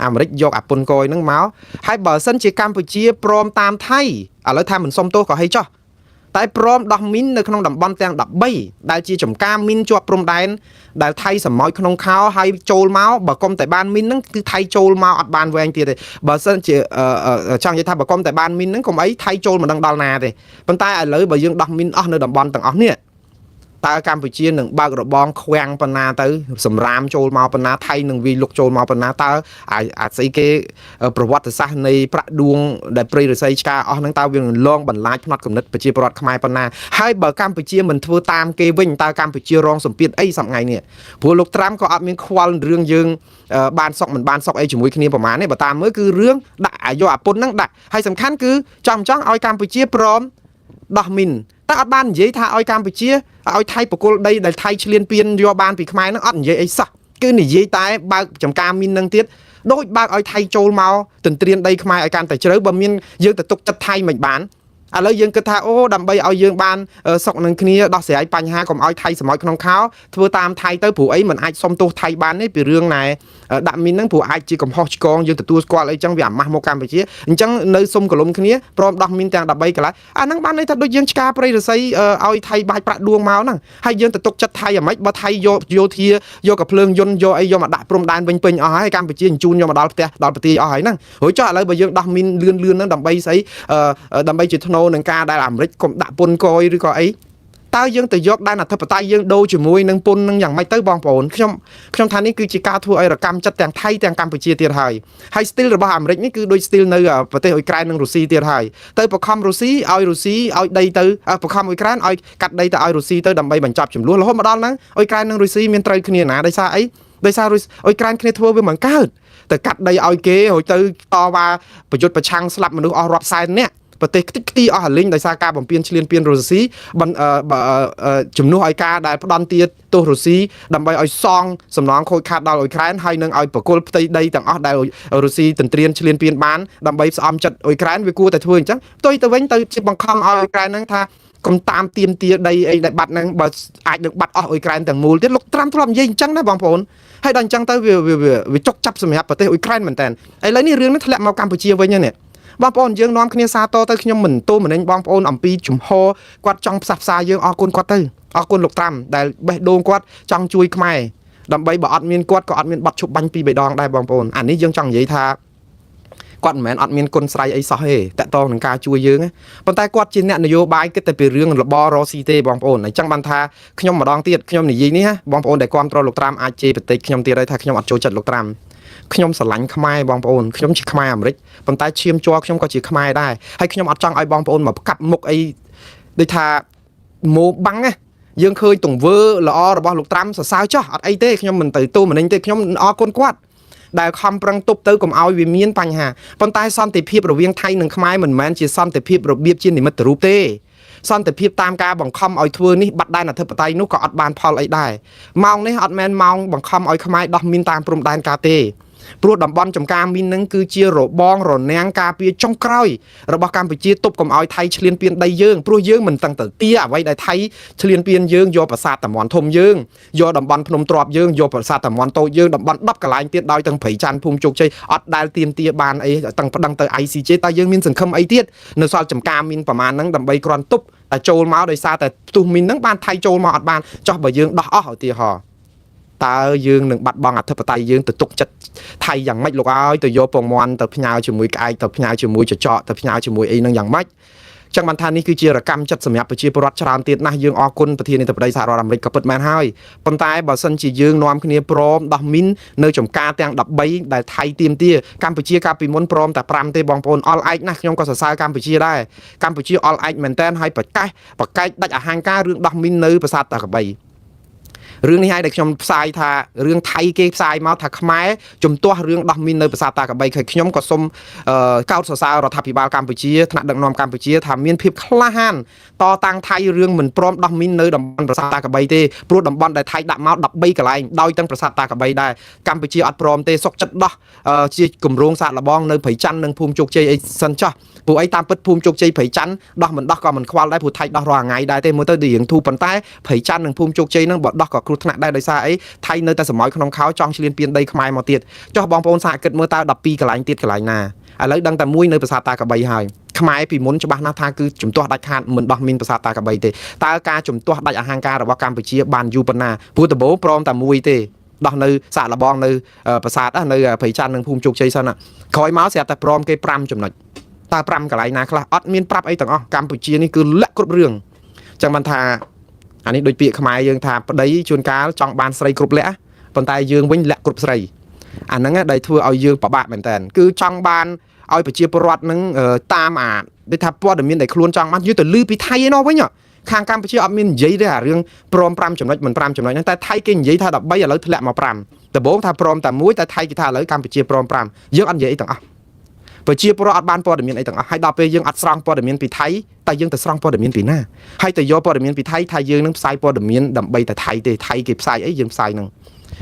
អាមេរិកយកអាពន្ធគយហ្នឹងមកហើយបើសិនជាកម្ពុជាព្រមតាមថៃឥឡូវថាមិនសុំទោសក៏ហីចោះតែព្រមដោះមីននៅក្នុងតំបន់ទាំង13ដែលជាចំការមីនជាប់ព្រំដែនដែលថៃសម្ោចក្នុងខោហើយចូលមកបើកុំតែបានមីនហ្នឹងគឺថៃចូលមកអត់បានវែងទៀតទេបើសិនជាចង់និយាយថាបើកុំតែបានមីនហ្នឹងកុំអីថៃចូលមិនដឹងដល់ណាទេប៉ុន្តែឥឡូវបើយើងដោះមីនអស់នៅតំបន់ទាំងអស់នេះតើកម្ពុជានឹងបើករបងខ្វាំងប៉ុណ្ណាទៅសម្រាមចូលមកប៉ុណ្ណាថៃនឹងវាយលុកចូលមកប៉ុណ្ណាតើអាចស្អីគេប្រវត្តិសាស្ត្រនៃប្រាក់ដួងដែលព្រៃរិស័យឆ្កាអស់ហ្នឹងតើវានឹងលងបន្លាចផ្នត់គំនិតប្រជាពលរដ្ឋខ្មែរប៉ុណ្ណាហើយបើកម្ពុជាមិនធ្វើតាមគេវិញតើកម្ពុជារងសម្ពាធអីសប្ងៃនេះព្រោះលោកត្រាំក៏អត់មានខ្វល់រឿងយើងបានសុកមិនបានសុកអីជាមួយគ្នាប្រហែលទេបើតាមមើលគឺរឿងដាក់យកអាពុនហ្នឹងដាក់ហើយសំខាន់គឺចង់ឲ្យកម្ពុជាព្រមដោះមីនតែអត់បាននិយាយថាឲ្យកម្ពុជាឲ្យថៃបកគលដីដែលថៃឈ្លានពានយកបានពីខ្មែរហ្នឹងអត់និយាយអីសោះគឺនិយាយតែបើកចំការមីនហ្នឹងទៀតដូចបើកឲ្យថៃចូលមកទន្ទ្រានដីខ្មែរឲ្យកាន់តែជ្រៅបើមានយើងទៅទុកចិត្តថៃមិនបានឥឡូវយើងគិតថាអូដើម្បីឲ្យយើងបានសុខនឹងគ្នាដោះស្រាយបញ្ហាកុំឲ្យថៃសម្ោចក្នុងខោធ្វើតាមថៃទៅព្រោះអីមិនអាចសុំទោសថៃបានទេពីរឿងណែដាក់មីនហ្នឹងព្រោះអាចជាកំហុសឆ្គងយើងទទួលស្គាល់អីចឹងវាអាម៉ាស់មកកម្ពុជាអញ្ចឹងនៅសុំកលុំគ្នាព្រមដោះមីនទាំង13កន្លែងអាហ្នឹងបានន័យថាដូចយើងឆ្ការព្រៃរស័យឲ្យថៃបាច់ប្រាក់ដួងមកហ្នឹងហើយយើងទៅទុកចិត្តថៃអាម៉េចបើថៃយកយោធាយកកភ្លើងយន្តយកអីយកមកដាក់ព្រំដែនវិញពេញអស់ហើយកម្ពុជាបញ្ជូនយកមកដល់ផ្ទះដល់ប្រទេសអស់ហើយហ្នឹងរួចចុះឥឡូវបើយើងដោះមីនលឿនហ្នឹងដើម្បីស្អីដើម្បីជាធ្នូនឹងការដែលអាមេរិកកុំដាក់ពន្ធគយឬក៏អីតើយើងទៅយកដែនអធិបតេយ្យយើងដូរជាមួយនឹងពន្ធនឹងយ៉ាងម៉េចទៅបងប្អូនខ្ញុំថានេះគឺជាការធ្វើឲ្យរកម្មចិត្តទាំងថៃទាំងកម្ពុជាទៀតហើយស្ទីលរបស់អាមេរិកនេះគឺដូចស្ទីលនៅប្រទេសអ៊ុយក្រែននិងរុស្ស៊ីទៀតហើយទៅបខំរុស្ស៊ីឲ្យដីទៅបខំអ៊ុយក្រែនឲ្យកាត់ដីទៅឲ្យរុស្ស៊ីទៅដើម្បីបញ្ចប់ចំនួនរហូតមកដល់ហ្នឹងអ៊ុយក្រែននិងរុស្ស៊ីមានត្រូវគ្នាណាដោយសារអីដោយសារអ៊ុយក្រែនគ្នាធ្វើវាមិនកើតទៅកាត់ដីឲ្យគេរួចទៅតវ៉ាប្រយុទ្ធប្រឆាំងស្លាប់មនុស្សអស់រាប់សែននាក់ ប្រទេសទីអស់អាលីងដោយសារការបំពេញឈ្លានពានរុស្ស៊ីជំនួសឲ្យការដែលផ្ដន់ទាទោសរុស្ស៊ីដើម្បីឲ្យសងសំណងខូចខាតដល់អ៊ុយក្រែនហើយនឹងឲ្យបកគលផ្ទៃដីទាំងអស់ដែលរុស្ស៊ីទន្ទ្រានឈ្លានពានបានដើម្បីផ្សំចិត្តអ៊ុយក្រែនវាគួរតែធ្វើអញ្ចឹងផ្ទុយទៅវិញទៅជាបង្ខំឲ្យអ៊ុយក្រែនហ្នឹងថាកុំតាមទៀមទាដីអីដែលបាត់ហ្នឹងបើអាចនឹងបាត់អស់អ៊ុយក្រែនទាំងមូលទៀតលោកត្រាំធ្លាប់និយាយអញ្ចឹងណាបងប្អូនហើយដល់អញ្ចឹងទៅវាចុកចាប់សម្រាប់ប្រទេសអ៊ុយក្រែនមែនតើឥឡូវនេះរឿងនេះធ្លាក់មកកម្ពុជាវិញហ្នឹងបងប្អូនយើងនាំគ្នាសាទរទៅខ្ញុំមិនទោសមនិញបងប្អូនអំពីជំហរគាត់ចង់ផ្សះផ្សាយើងអរគុណគាត់ទៅអរគុណលោកត្រាំដែលបេះដូងគាត់ចង់ជួយខ្មែរដើម្បីបើអត់មានគាត់ក៏អត់មានបាត់ឈប់បាញ់ពីរបីដងដែរបងប្អូនអានេះយើងចង់និយាយថាគាត់មិនមែនអត់មានគុណស្រ័យអីសោះទេតកតងនឹងការជួយយើងប៉ុន្តែគាត់ជាអ្នកនយោបាយគិតតែពីរឿងរបររ៉ូស៊ីទេបងប្អូនអញ្ចឹងបានថាខ្ញុំម្ដងទៀតខ្ញុំនិយាយនេះបងប្អូនដែលគាំទ្រលោកត្រាំអាចជេរបន្តិចខ្ញុំទៀតហើយថាខ្ញុំអត់ចូលចិត្តលោកត្រាំខ្ញុំស្រឡាញ់ខ្មែរបងប្អូនខ្ញុំជាខ្មែរអាមេរិកប៉ុន្តែឈាមជ័រខ្ញុំក៏ជាខ្មែរដែរហើយខ្ញុំអត់ចង់ឲ្យបងប្អូនមកកាប់មុខអីដូចថាម៉ូបាំងណាយើងឃើញទង្វើល្អរបស់លោកត្រាំសរសើរចោះអត់អីទេខ្ញុំមិនទៅទូមនិញទេខ្ញុំអរគុណគាត់ដែលខំប្រឹងទប់ទៅកុំឲ្យវាមានបញ្ហាប៉ុន្តែសន្តិភាពរវាងថៃនិងខ្មែរមិនមែនជាសន្តិភាពរបៀបជានិមិត្តរូបទេសន្តិភាពតាមការបង្ខំឲ្យធ្វើនេះបាត់ដែនអធិបតេយ្យនោះក៏អត់បានផលអីដែរម៉ោងនេះអត់មែនម៉ោងបង្ខំឲ្យខ្មែរដោះមីនតាមព្រំដែនកាទេព្រោះតំបន់ចំការមីននឹងគឺជារបងរនាំងការពារចុងក្រោយរបស់កម្ពុជាទប់កុំឲ្យថៃឈ្លានពានដីយើងព្រោះយើងមិនតឹងទៅទាអ្វីដែលថៃឈ្លានពានយើងយកប្រាសាទតាមាន់ធំយើងយកតំបន់ភ្នំទ្រាបយើងយកប្រាសាទតាមាន់តូចយើងតំបន់10កន្លែងទៀតដោយទាំងព្រៃច័ន្ទភូមិជោគជ័យអត់ដែលទៀមទាបានអីតាំងប្តឹងទៅ ICJ តើយើងមានសង្ឃឹមអីទៀតនៅសល់ចំការមីនប្រមាណហ្នឹងដើម្បីគ្រាន់ទប់តែចូលមកដោយសារតែផ្ទុះមីនហ្នឹងបានថៃចូលមកអត់បានចោះបើយើងដោះអស់ឧទាហរណ៍តើយើងនឹងបាត់បង់អធិបតេយ្យយើងទៅទុកចិត្តថៃយ៉ាងម៉េចលោកអើយទៅយកពងមាន់ទៅផ្ញើជាមួយក្អែកទៅផ្ញើជាមួយចចកទៅផ្ញើជាមួយអីនឹងយ៉ាងម៉េចចឹងបានថានេះគឺជារកម្មចិត្តសម្រាប់ប្រជាពលរដ្ឋច្រើនទៀតណាស់យើងអរគុណប្រធានាធិបតីសហរដ្ឋអាមេរិកក៏ពិតមែនហើយប៉ុន្តែបើសិនជាយើងនាំគ្នាព្រមដោះមីននៅចំការទាំង13ដែលថៃទាមទារកម្ពុជាកាលពីមុនព្រមតែ5ទេបងប្អូនអល់ឯកណាស់ខ្ញុំក៏សរសើរកម្ពុជាដែរកម្ពុជាអល់ឯកមែនតើហើយប្រកែកដាច់អហង្ការរឿងដោះមីននៅប្រាសាទតាកបីរឿងនេះហើយដែលខ្ញុំផ្សាយថារឿងថៃគេផ្សាយមកថាខ្មែរជំទាស់រឿងដោះមីននៅប្រាសាទតាកបីខ្ញុំក៏សូមកោតសរសើររដ្ឋាភិបាលកម្ពុជាថ្នាក់ដឹកនាំកម្ពុជាថាមានភាពក្លាហានតតាំងថៃរឿងមិនព្រមដោះមីននៅតំបន់ប្រាសាទតាកបីទេព្រោះតំបន់ដែលថៃដាក់មក13កន្លែងដោយទាំងប្រាសាទតាកបីដែរកម្ពុជាអត់ព្រមទេសុកចិត្តដោះជាគម្រោងសាកល្បងនៅព្រៃច័ន្ទនិងភូមិជោគជ័យអីសិនចោះព្រោះអីតាមពិតភូមិជោគជ័យព្រៃច័ន្ទដោះមិនដោះក៏មិនខ្វល់ដែរព្រោះថៃដោះរាល់ថ្ងៃដែរទេមើលទៅរៀងធូរប៉ុន្តែព្រៃច័ន្ទនិងភូមិជោគជ័យហ្នឹងបើដោះក៏គ្រោះថ្នាក់ដែរដោយសារអីថៃនៅតែសម័យក្នុងខោចង់ឈ្លានពានដីខ្មែរមកទៀតចុះបងប្អូនសាកគិតមើលតើ12កន្លែងទៀតកន្លែងណាឥឡូវដឹងតែមួយនៅប្រាសាទតាកបីហើយខ្មែរពីមុនច្បាស់ណាស់ថាគឺជំទាស់ដាច់ខាតមិនដោះមីនប្រាសាទតាកបីទេតើការជំទាស់ដាច់អហង្ការរបស់កម្ពុជាបានយូរប៉ុណ្ណាព្រោះដំបូងព្រមតែមួយទេដោះនៅសាកល្បងនៅប្រាសាទនៅព្រៃច័ន្ទនិងភូមិជោគជ័យសិនណាក្រោយមកស្រាប់តែព្រមគេ5ចំណុចតើ5កន្លែងណាខ្លះអត់មានប្រាប់អីទាំងអស់កម្ពុជានេះគឺលាក់គ្រប់រឿងចឹងបានថាអានេះដូចពាក្យខ្មែរយើងថាប្តីជួនកាលចង់បានស្រីគ្រប់លក្ខប៉ុន្តែយើងវិញលាក់គ្រប់ស្រីអាហ្នឹងដែលធ្វើឲ្យយើងពិបាកមែនតើគឺចង់បានឲ្យប្រជាពលរដ្ឋនឹងតាមដូចថាព័ត៌មានដែលខ្លួនចង់បានយូរទៅលឺពីថៃឯណោះវិញខាងកម្ពុជាអត់មាននិយាយទេអារឿងព្រម5ចំណុចមិន5ចំណុចហ្នឹងតែថៃគេនិយាយថា13ឥឡូវធ្លាក់មក5ដំបូងថាព្រមតែមួយតែថៃគេថាឥឡូវកម្ពុជាព្រម5យើងអត់និយាយអីទាំងអស់ប្រជាពលរដ្ឋអត់បានព័ត៌មានអីទាំងអស់ហើយដល់ពេលយើងអត់ស្រង់ព័ត៌មានពីថៃតែយើងទៅស្រង់ព័ត៌មានពីណាហើយទៅយកព័ត៌មានពីថៃថាយើងនឹងផ្សាយព័ត៌មានដើម្បីតែថៃទេថៃគេផ្សាយអីយើងផ្សាយនឹ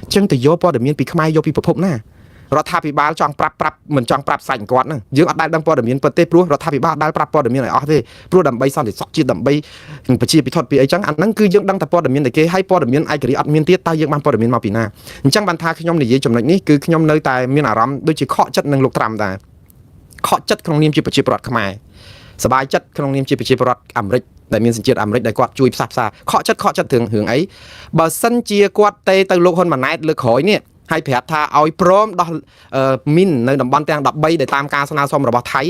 ងអញ្ចឹងទៅយកព័ត៌មានពីខ្មែរយកពីប្រភពណារដ្ឋាភិបាលចង់ប្រាប់មិនចង់ប្រាប់សាច់គាត់ហ្នឹងយើងអត់ដែលដឹងព័ត៌មានពិតទេព្រោះរដ្ឋាភិបាលដែលប្រាប់ព័ត៌មានឲ្យអស់ទេព្រោះដើម្បីសន្តិសុខជាតិដើម្បីប្រជាពិធដ្ឋពីអីចឹងអាហ្នឹងគឺយើងដឹងតែព័ត៌មានតែគេឲ្យព័ត៌មានឯករាជ្យអត់មានទៀតតើយើងបានព័ត៌មានមកពីណាអញ្ចឹងបានថាខ្ញុំនិយាយចំណុចនេះគឺខ្ញុំនៅតែមានអារម្មណ៍ដូចជាខកចិត្តនឹងលោកត្រាំដែរខកចិត្តក្នុងនាមជាប្រជាពលរដ្ឋខ្មែរសប្បាយចិត្តក្នុងនាមជាប្រជាពលរដ្ឋអាមេរិកដែលមានសញ្ជាតិអាមេរិកដែលគាត់ជួយផ្សះផ្សាខកចិត្តរឿងអីបើសិនជាគាត់ទេទៅលោកហ៊ុនម៉ាណែតលើក្រោយនេះហើយប្រាប់ថាឲ្យព្រមដោះមីននៅតំបន់ទាំង13ដែលតាមការស្នើសុំរបស់ថៃ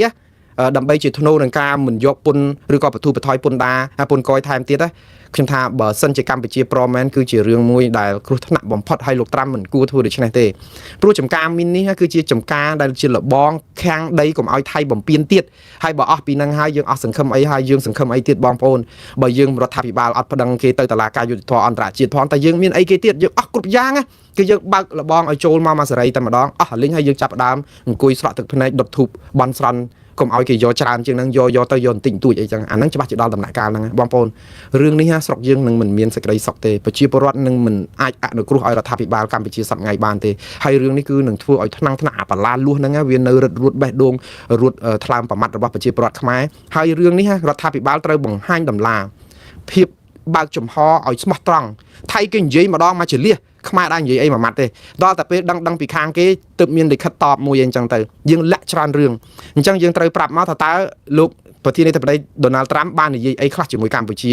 ដើម្បីជាធ្នូនឹងការមិនយកពុនឬក៏បទូបថយពុនដាពុនកយថែមទៀតខ្ញុំថាបើសិនជាកម្ពុជាព្រមមែនគឺជារឿងមួយដែលគ្រោះថ្នាក់បំផុតហើយលោកត្រាំមិនគួរធ្វើដូច្នេះទេព្រោះចំការមីននេះគឺជាចំការដែលជាលបងខាំងដីកុំឲ្យថៃបំពេញទៀតហើយបើអស់ពីនឹងហើយយើងអស់សង្ឃឹមអីហើយយើងសង្ឃឹមអីទៀតបងប្អូនបើយើងរដ្ឋាភិបាលអត់ប្តឹងគេទៅតុលាការយុត្តិធម៌អន្តរជាតិផងតែយើងមានអីគេទៀតយើងអស់គ្រប់យ៉ាងគឺយើងបើកលបងឲ្យចូលមកសេរីតែម្ដងអស់លីងហើយយើងចាប់ដើមអង្គុយស្រក់ទឹកភ្នែកដុតធូបបន់ស្រន់ កុំឲ្យគេយកច្រើនជាងហ្នឹងយកទៅយកបន្តិចបន្តួចអីចឹងអាហ្នឹងច្បាស់ជាដល់ដំណាក់កាលហ្នឹងបងប្អូនរឿងនេះស្រុកយើងនឹងមិនមានសេចក្តីសុខទេប្រជាពលរដ្ឋនឹងមិនអាចអនុគ្រោះឲ្យរដ្ឋាភិបាលកម្ពុជាសប្តាហ៍ថ្ងៃបានទេហើយរឿងនេះគឺនឹងធ្វើឲ្យថ្នាក់អាបលាលួសហ្នឹងវានៅរឹតរួតបេះដូងរត់ថ្លើមប្រមាត់របស់ប្រជាពលរដ្ឋខ្មែរហើយរឿងនេះរដ្ឋាភិបាលត្រូវបង្ហាញដំណាភាពបើកចំហឲ្យស្មោះត្រង់ថៃគេនិយាយម្ដងមកជាលះខ្មែរដែរនិយាយអីមួយម៉ាត់ទេដល់តែពេលដឹងពីខាងគេទើបមានលិខិតតបមួយអញ្ចឹងទៅយើងលាក់ច្រើនរឿងអញ្ចឹងយើងត្រូវប្រាប់មកថាតើលោកប្រធានាធិបតីដូណាល់ត្រាំបាននិយាយអីខ្លះជាមួយកម្ពុជា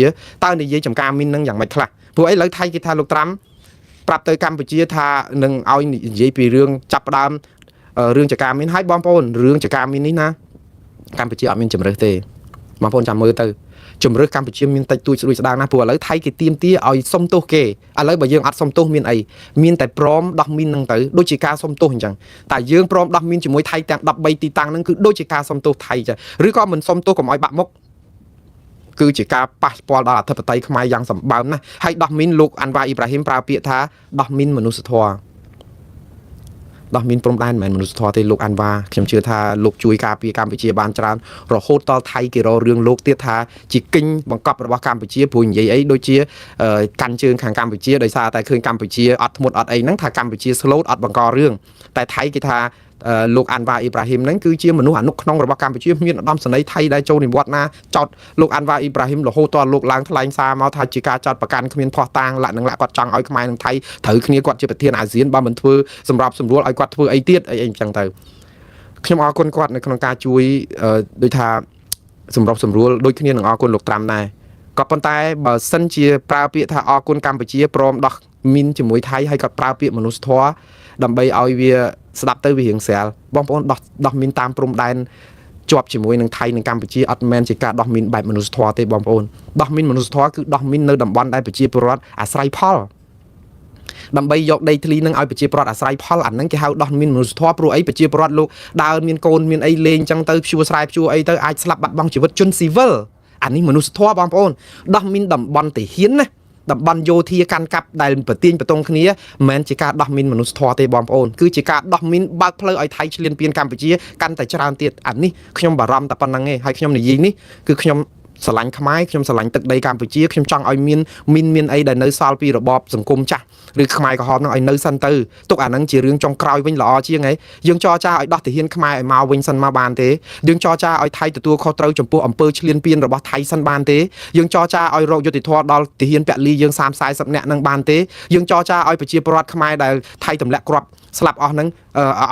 តើនិយាយចំការមីននឹងយ៉ាងម៉េចខ្លះព្រោះឥឡូវថៃគេថាលោកត្រាំប្រាប់ទៅកម្ពុជាថានឹងឲ្យនិយាយពីរឿងចាប់ផ្ដើមរឿងចការមីនហើយបងប្អូនរឿងចការមីននេះណាកម្ពុជាអត់មានជំរើសទេបងប្អូនចាំមើលទៅជំរើសកម្ពុជាមានតិចតួចស្ដួយស្ដាងណាស់ព្រោះឥឡូវថៃគេទៀមទាឲ្យសុំទោសគេឥឡូវបើយើងអត់សុំទោសមានអីមានតែព្រមដោះមីនហ្នឹងទៅដូចជាការសុំទោសអញ្ចឹងតែយើងព្រមដោះមីនជាមួយថៃទាំង13ទីតាំងហ្នឹងគឺដូចជាការសុំទោសថៃចាឬក៏មិនសុំទោសកុំឲ្យបាក់មុខគឺជាការប៉ះពាល់ដល់អធិបតេយ្យខ្មែរយ៉ាងសម្បើមណាស់ហើយដោះមីនលោកអាន់វ៉ាអ៊ីប្រាហ៊ីមប្រើពាក្យថាដោះមីនមនុស្សធម៌ដោះមីនព្រំដែនមិនមែនមនុស្សធម៌ទេលោកអាន់វ៉ាខ្ញុំជឿថាលោកជួយការពារកម្ពុជាបានច្រើនរហូតដល់ថៃគេរករឿងលោកទៀតថាជាគិញបង្កប់របស់កម្ពុជាព្រោះនិយាយអីដូចជាកាន់ជើងខាងកម្ពុជាដោយសារតែឃើញកម្ពុជាអត់ធ្មត់អត់អីហ្នឹងថាកម្ពុជា slow អត់បង្ករឿងតែថៃគេថាលោកអាន់វ៉ាអ៊ីប្រាហ៊ីមហ្នឹងគឺជាមនុស្សអនុក្នុងរបស់កម្ពុជាមានឧត្តមសេនីយ៍ថៃដែលចូលនិវត្តន៍ណាចោតលោកអាន់វ៉ាអ៊ីប្រាហ៊ីមរហូតដល់លោកឡើងថ្លែងសារមកថាជាការចោតប្រកាន់គ្មានភ័ស្តុតាងលក្ខនឹងគាត់ចង់ឲ្យខ្មែរនិងថៃត្រូវគ្នាគាត់ជាប្រធានអាស៊ានបើមិនធ្វើសម្រាប់សម្រួលឲ្យគាត់ធ្វើអីទៀតអីអញ្ចឹងទៅខ្ញុំអរគុណគាត់នៅក្នុងការជួយដូចថាសម្របសម្រួលដូចគ្នានឹងអរគុណលោកត្រាំដែរក៏ប៉ុន្តែបើសិនជាប្រើពាក្យថាអរគុណកម្ពុជាព្រមដោះមីនជាមួយថៃហើយគាត់ប្រើពាក្យមនុស្សធម៌ដើម្បីឲ្យវាស្ដាប់ទៅវារៀងស្រាលបងប្អូនដោះមីនតាមព្រំដែនជាប់ជាមួយនឹងថៃនិងកម្ពុជាអត់មែនជាការដោះមីនបែបមនុស្សធម៌ទេបងប្អូនដោះមីនមនុស្សធម៌គឺដោះមីននៅតំបន់ដែលប្រជាពលរដ្ឋអាស្រ័យផលដើម្បីយកដីធ្លីនឹងឲ្យប្រជាពលរដ្ឋអាស្រ័យផលអាហ្នឹងគេហៅដោះមីនមនុស្សធម៌ព្រោះអីប្រជាពលរដ្ឋលោកដើរមានកូនមានអីលេងចឹងទៅព្យួរស្រែព្យួរអីទៅអាចស្លាប់បាត់បង់ជីវិតជនស៊ីវិលអានេះមនុស្សធម៌បងប្អូនដោះមីនតំបន់ទាហានណាតំបន់យោធាកាន់កាប់ដែលប្រទៀងបតុងគ្នាមិនមែនជាការដោះមីនមនុស្សធម៌ទេបងប្អូនគឺជាការដោះមីនបើកផ្លូវឲ្យថៃឈ្លានពានកម្ពុជាកាន់តែច្រើនទៀតអានេះខ្ញុំបារម្ភតែប៉ុណ្្នឹងឯងហើយខ្ញុំនិយាយនេះគឺខ្ញុំស្រឡាញ់ខ្មែរខ្ញុំស្រឡាញ់ទឹកដីកម្ពុជាខ្ញុំចង់ឲ្យមានអីដែលនៅសល់ពីរបបសង្គមចាស់ឬខ្មែរក្រហមហ្នឹងឲ្យនៅសិនទៅទុកអាហ្នឹងជារឿងចុងក្រោយវិញល្អជាងហីយើងចរចាឲ្យដោះទាហានខ្មែរឲ្យមកវិញសិនមកបានទេយើងចរចាឲ្យថៃទទួលខុសត្រូវចំពោះអំពើឈ្លានពានរបស់ថៃសិនបានទេយើងចរចាឲ្យរកយុត្តិធម៌ដល់ទាហានពលីយើង30-40នាក់នឹងបានទេយើងចរចាឲ្យប្រជាពលរដ្ឋខ្មែរដែលថៃទម្លាក់គ្រាប់ស្លាប់អស់ហ្នឹង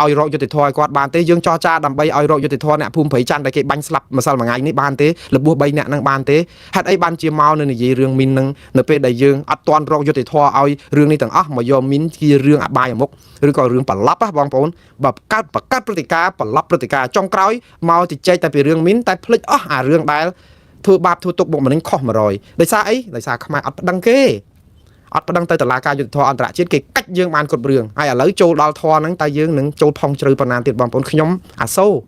ឲ្យរកយុត្តិធម៌ឲ្យគាត់បានទេយើងចរចាដើម្បីឲ្យរកយុត្តិធម៌អ្នកភូមិព្រៃច័ន្ទដែលគេបាញ់ស្លាប់ម្សិលមួយថ្ងៃនេះបានទេលបួស3នាក់ហ្នឹងបានទេហេតុអីបានជាមកនៅនិយាយរឿងមីនហ្នឹងនៅពេលដែលយើងអត់ទាន់រកយុត្តិធម៌ឲ្យរឿងនេះទាំងអស់មកយកមីនជារឿងអបាយមុខឬក៏រឿងប្រឡប់បងប្អូនបើបង្កើតព្រឹត្តិការណ៍ប្រឡប់ព្រឹត្តិការណ៍ចុងក្រោយមកជជែកតែពីរឿងមីនតែភ្លេចអស់អារឿងដែលធ្វើបាបធ្វើទុកបុកម្នេញខុស100ដោយសារអីដោយសារខ្មែរអត់ប្តឹងគេអត់ប្តឹងទៅតុលាការយុត្តិធម៌អន្តរជាតិគេកាច់យើងបានគ្រប់រឿងហើយឥឡូវចូលដល់ធរហ្នឹងតែយើងនឹងចូលថងជ្រៅប៉ុណ្ណាទៀតបងប្អូនខ្ញុំអាសូរ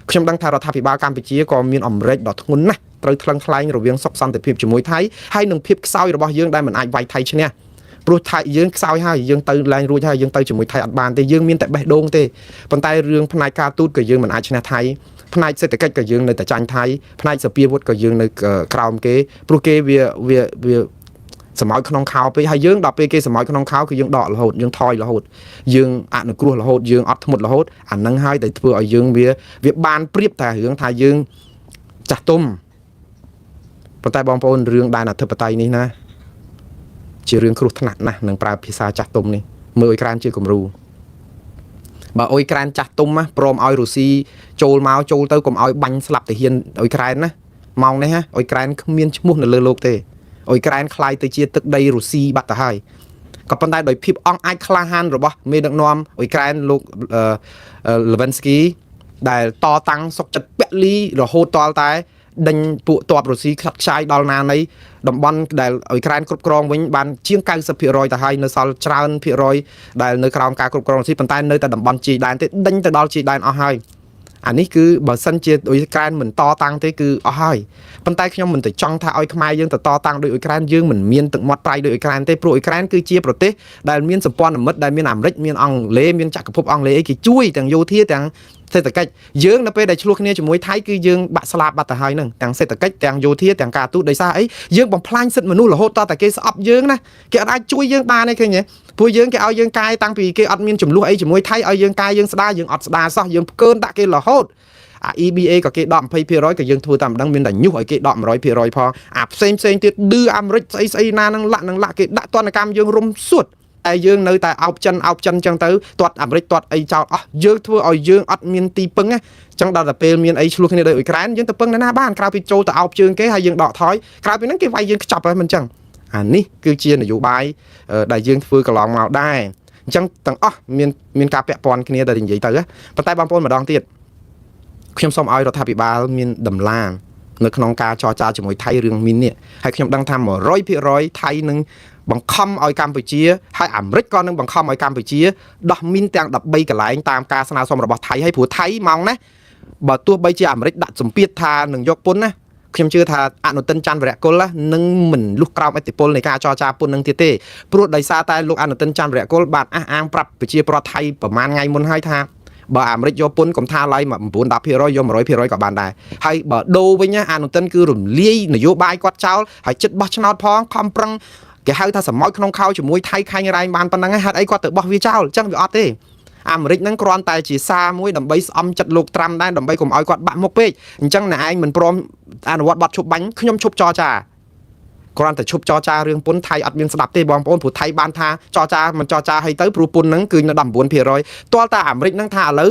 ខ្ញុំដឹងថារដ្ឋាភិបាលកម្ពុជាក៏មានអំណាចដ៏ធ្ងន់ណាស់ត្រូវថ្លឹងថ្លែងរវាងសុខសន្តិភាពជាមួយថៃហើយនឹងភាពខ្សោយរបស់យើងដែលមិនអាចវាយថៃឈ្នះព្រោះថៃយើងខ្សោយហើយយើងទៅឡើងរួចហើយយើងទៅជាមួយថៃអត់បានទេយើងមានតែបេះដូងទេប៉ុន្តែរឿងផ្នែកការទូតក៏យើងមិនអាចឈ្នះថៃផ្នែកសេដ្ឋកិច្ចក៏យើងនៅតែចាញ់ថៃផ្នែកសពាវុធក៏យើងនៅក្រោមគេព្រោះគេវាសម្អោចក្នុងខោពេកហើយយើងដល់ពេលគេសម្អោចក្នុងខោគឺយើងដករហូតយើងថយរហូតយើងអនុគ្រោះរហូតយើងអត់ធ្មត់រហូតអានឹងហើយដែលធ្វើឲ្យយើងវាបានប្រៀបតែរឿងថាយើងចាស់ទុំប៉ុន្តែបងប្អូនរឿងដែនអធិបតេយ្យនេះណាជារឿងគ្រោះថ្នាក់ណាស់នឹងប្រើភាសាចាស់ទុំនេះមើលអ៊ុយក្រែនជាគំរូបើអ៊ុយក្រែនចាស់ទុំណាព្រមឲ្យរុស្ស៊ីចូលទៅកុំឲ្យបាញ់ស្លាប់ទាហានអ៊ុយក្រែនណាម៉ោងនេះណាអ៊ុយក្រែនគ្មានឈ្មោះនៅលើលោកទេអ៊ុយក្រែនคล้ายទៅជាទឹកដីរុស្ស៊ីបាត់ទៅហើយក៏ប៉ុន្តែដោយភាពអង់អាចក្លាហានរបស់មេដឹកនាំអ៊ុយក្រែនលោកលវិនស្គីដែលតតាំងសុកចិត្តពលីរហូតតតែដេញពួកទ័ពរុស្ស៊ីខ្លាត់ខ្ចាយដល់ណានៃតំបន់ដែលអ៊ុយក្រែនគ្រប់គ្រងវិញបានជាង 90% ទៅហើយនៅសល់ច្រើនភាគរយដែលនៅក្រោមការគ្រប់គ្រងរុស្ស៊ីប៉ុន្តែនៅតែតំបន់ជាយដែនទេដេញទៅដល់ជាយដែនអស់ហើយអានេះគឺបើសិនជាអ៊ុយក្រែនមិនតតាំងទេគឺអស់ហើយប៉ុន្តែខ្ញុំមិនទៅចង់ថាឲ្យខ្មែរយើងទៅតតាំងដោយអ៊ុយក្រែនយើងមិនមានទឹកមាត់ប្រៃដោយអ៊ុយក្រែនទេព្រោះអ៊ុយក្រែនគឺជាប្រទេសដែលមានសម្ព័ន្ធមិត្តដែលមានអាមេរិកមានអង់គ្លេសមានចក្រភពអង់គ្លេសអីគេជួយទាំងយោធាទាំង សេដ្ឋកិច្ចយើងនៅពេលដែលឆ្លោះគ្នាជាមួយថៃគឺយើងបាក់ស្លាប់បាត់ទៅហើយហ្នឹងទាំងសេដ្ឋកិច្ចទាំងយោធាទាំងការទូតដោយសារអីយើងបំផ្លាញសិទ្ធិមនុស្សរហូតតតែគេស្អប់យើងណាគេអត់អាចជួយយើងបានទេឃើញទេពួកយើងគេឲ្យយើងកាយតាំងពីគេអត់មានចំនួនអីជាមួយថៃឲ្យយើងកាយយើងស្ដារយើងអត់ស្ដារសោះយើងផ្កើនដាក់គេរហូតអា EBA ក៏គេដក 20% ក៏យើងធ្វើតាមម្ដងមានតែញុះឲ្យគេដក 100% ផងអាផ្សេងទៀតឌឺអាមេរិកស្អីណានឹងលាក់គេដាក់ទណ្ឌកម្មយើងរុំសួតតែយើងនៅតែអោបចិនចឹងទៅទាត់អាមេរិកទាត់អីចោលអស់យើងធ្វើឲ្យយើងអត់មានទីពឹងណាចឹងដល់តែពេលមានអីឆ្លោះគ្នាដោយអ៊ុយក្រែនយើងទៅពឹងនៅណាបានក្រៅពីចូលទៅអោបជើងគេហើយយើងដកថយក្រៅពីហ្នឹងគេវាយយើងខ្ចប់ហើយមិនចឹងអានេះគឺជានយោបាយដែលយើងធ្វើកន្លងមកដែរអញ្ចឹងទាំងអស់មានការពាក់ព័ន្ធគ្នាដែលនិយាយទៅប៉ុន្តែបងប្អូនម្ដងទៀតខ្ញុំសូមឲ្យរដ្ឋាភិបាលមានតម្លានៅក្នុងការចរចាជាមួយថៃរឿងមីននេះហើយខ្ញុំដឹងថា 100% ថៃនឹងបង្ខំឲ្យកម្ពុជាហើយអាមេរិកក៏នឹងបង្ខំឲ្យកម្ពុជាដោះមីនទាំង13កន្លែងតាមការស្នើសុំរបស់ថៃហើយព្រោះថៃមកណាបើទោះបីជាអាមេរិកដាក់សម្ពាធថានឹងយកពន្ធណាខ្ញុំជឿថាអនុទិនច័ន្ទវរៈគុលនឹងមិនលុះក្រោមឥទ្ធិពលនៃការចរចាពន្ធនឹងទៀតទេព្រោះដោយសារតែលោកអនុទិនច័ន្ទវរៈគុលបានអះអាងប្រាប់ប្រជាពលរដ្ឋថៃប្រហែលថ្ងៃមុនហើយថាបើអាមេរិកយកពន្ធកុំថាឡើយមក 9-10% យក 100% ក៏បានដែរហើយបើដូរវិញអនុទិនគឺរំលាយនយោបាយគាត់ចោលហើយចិត្តបោះឆ្នោតផងខំប្រឹងគេហៅថាសម្ោចក្នុងខោជាមួយថៃខាញ់រ៉ែងបានប៉ុណ្ណឹងហេតុអីគាត់ទៅបោះវាចោលអញ្ចឹងវាអត់ទេអាមេរិកហ្នឹងគ្រាន់តែជាសារមួយដើម្បីស្អំចិត្តលោកត្រាំដែរដើម្បីកុំឲ្យគាត់បាក់មុខពេកអញ្ចឹងអ្នកឯងមិនព្រមអនុវត្តបទឈប់បាញ់ខ្ញុំឈប់ចរចាគ្រាន់តែឈប់ចរចារឿងពន្ធថៃអត់មានស្ដាប់ទេបងប្អូនព្រោះថៃបានថាចរចាមិនចរចាឲ្យទៅព្រោះពន្ធហ្នឹងគឺនៅ 19% ទាល់តែអាមេរិកហ្នឹងថាឥឡូវ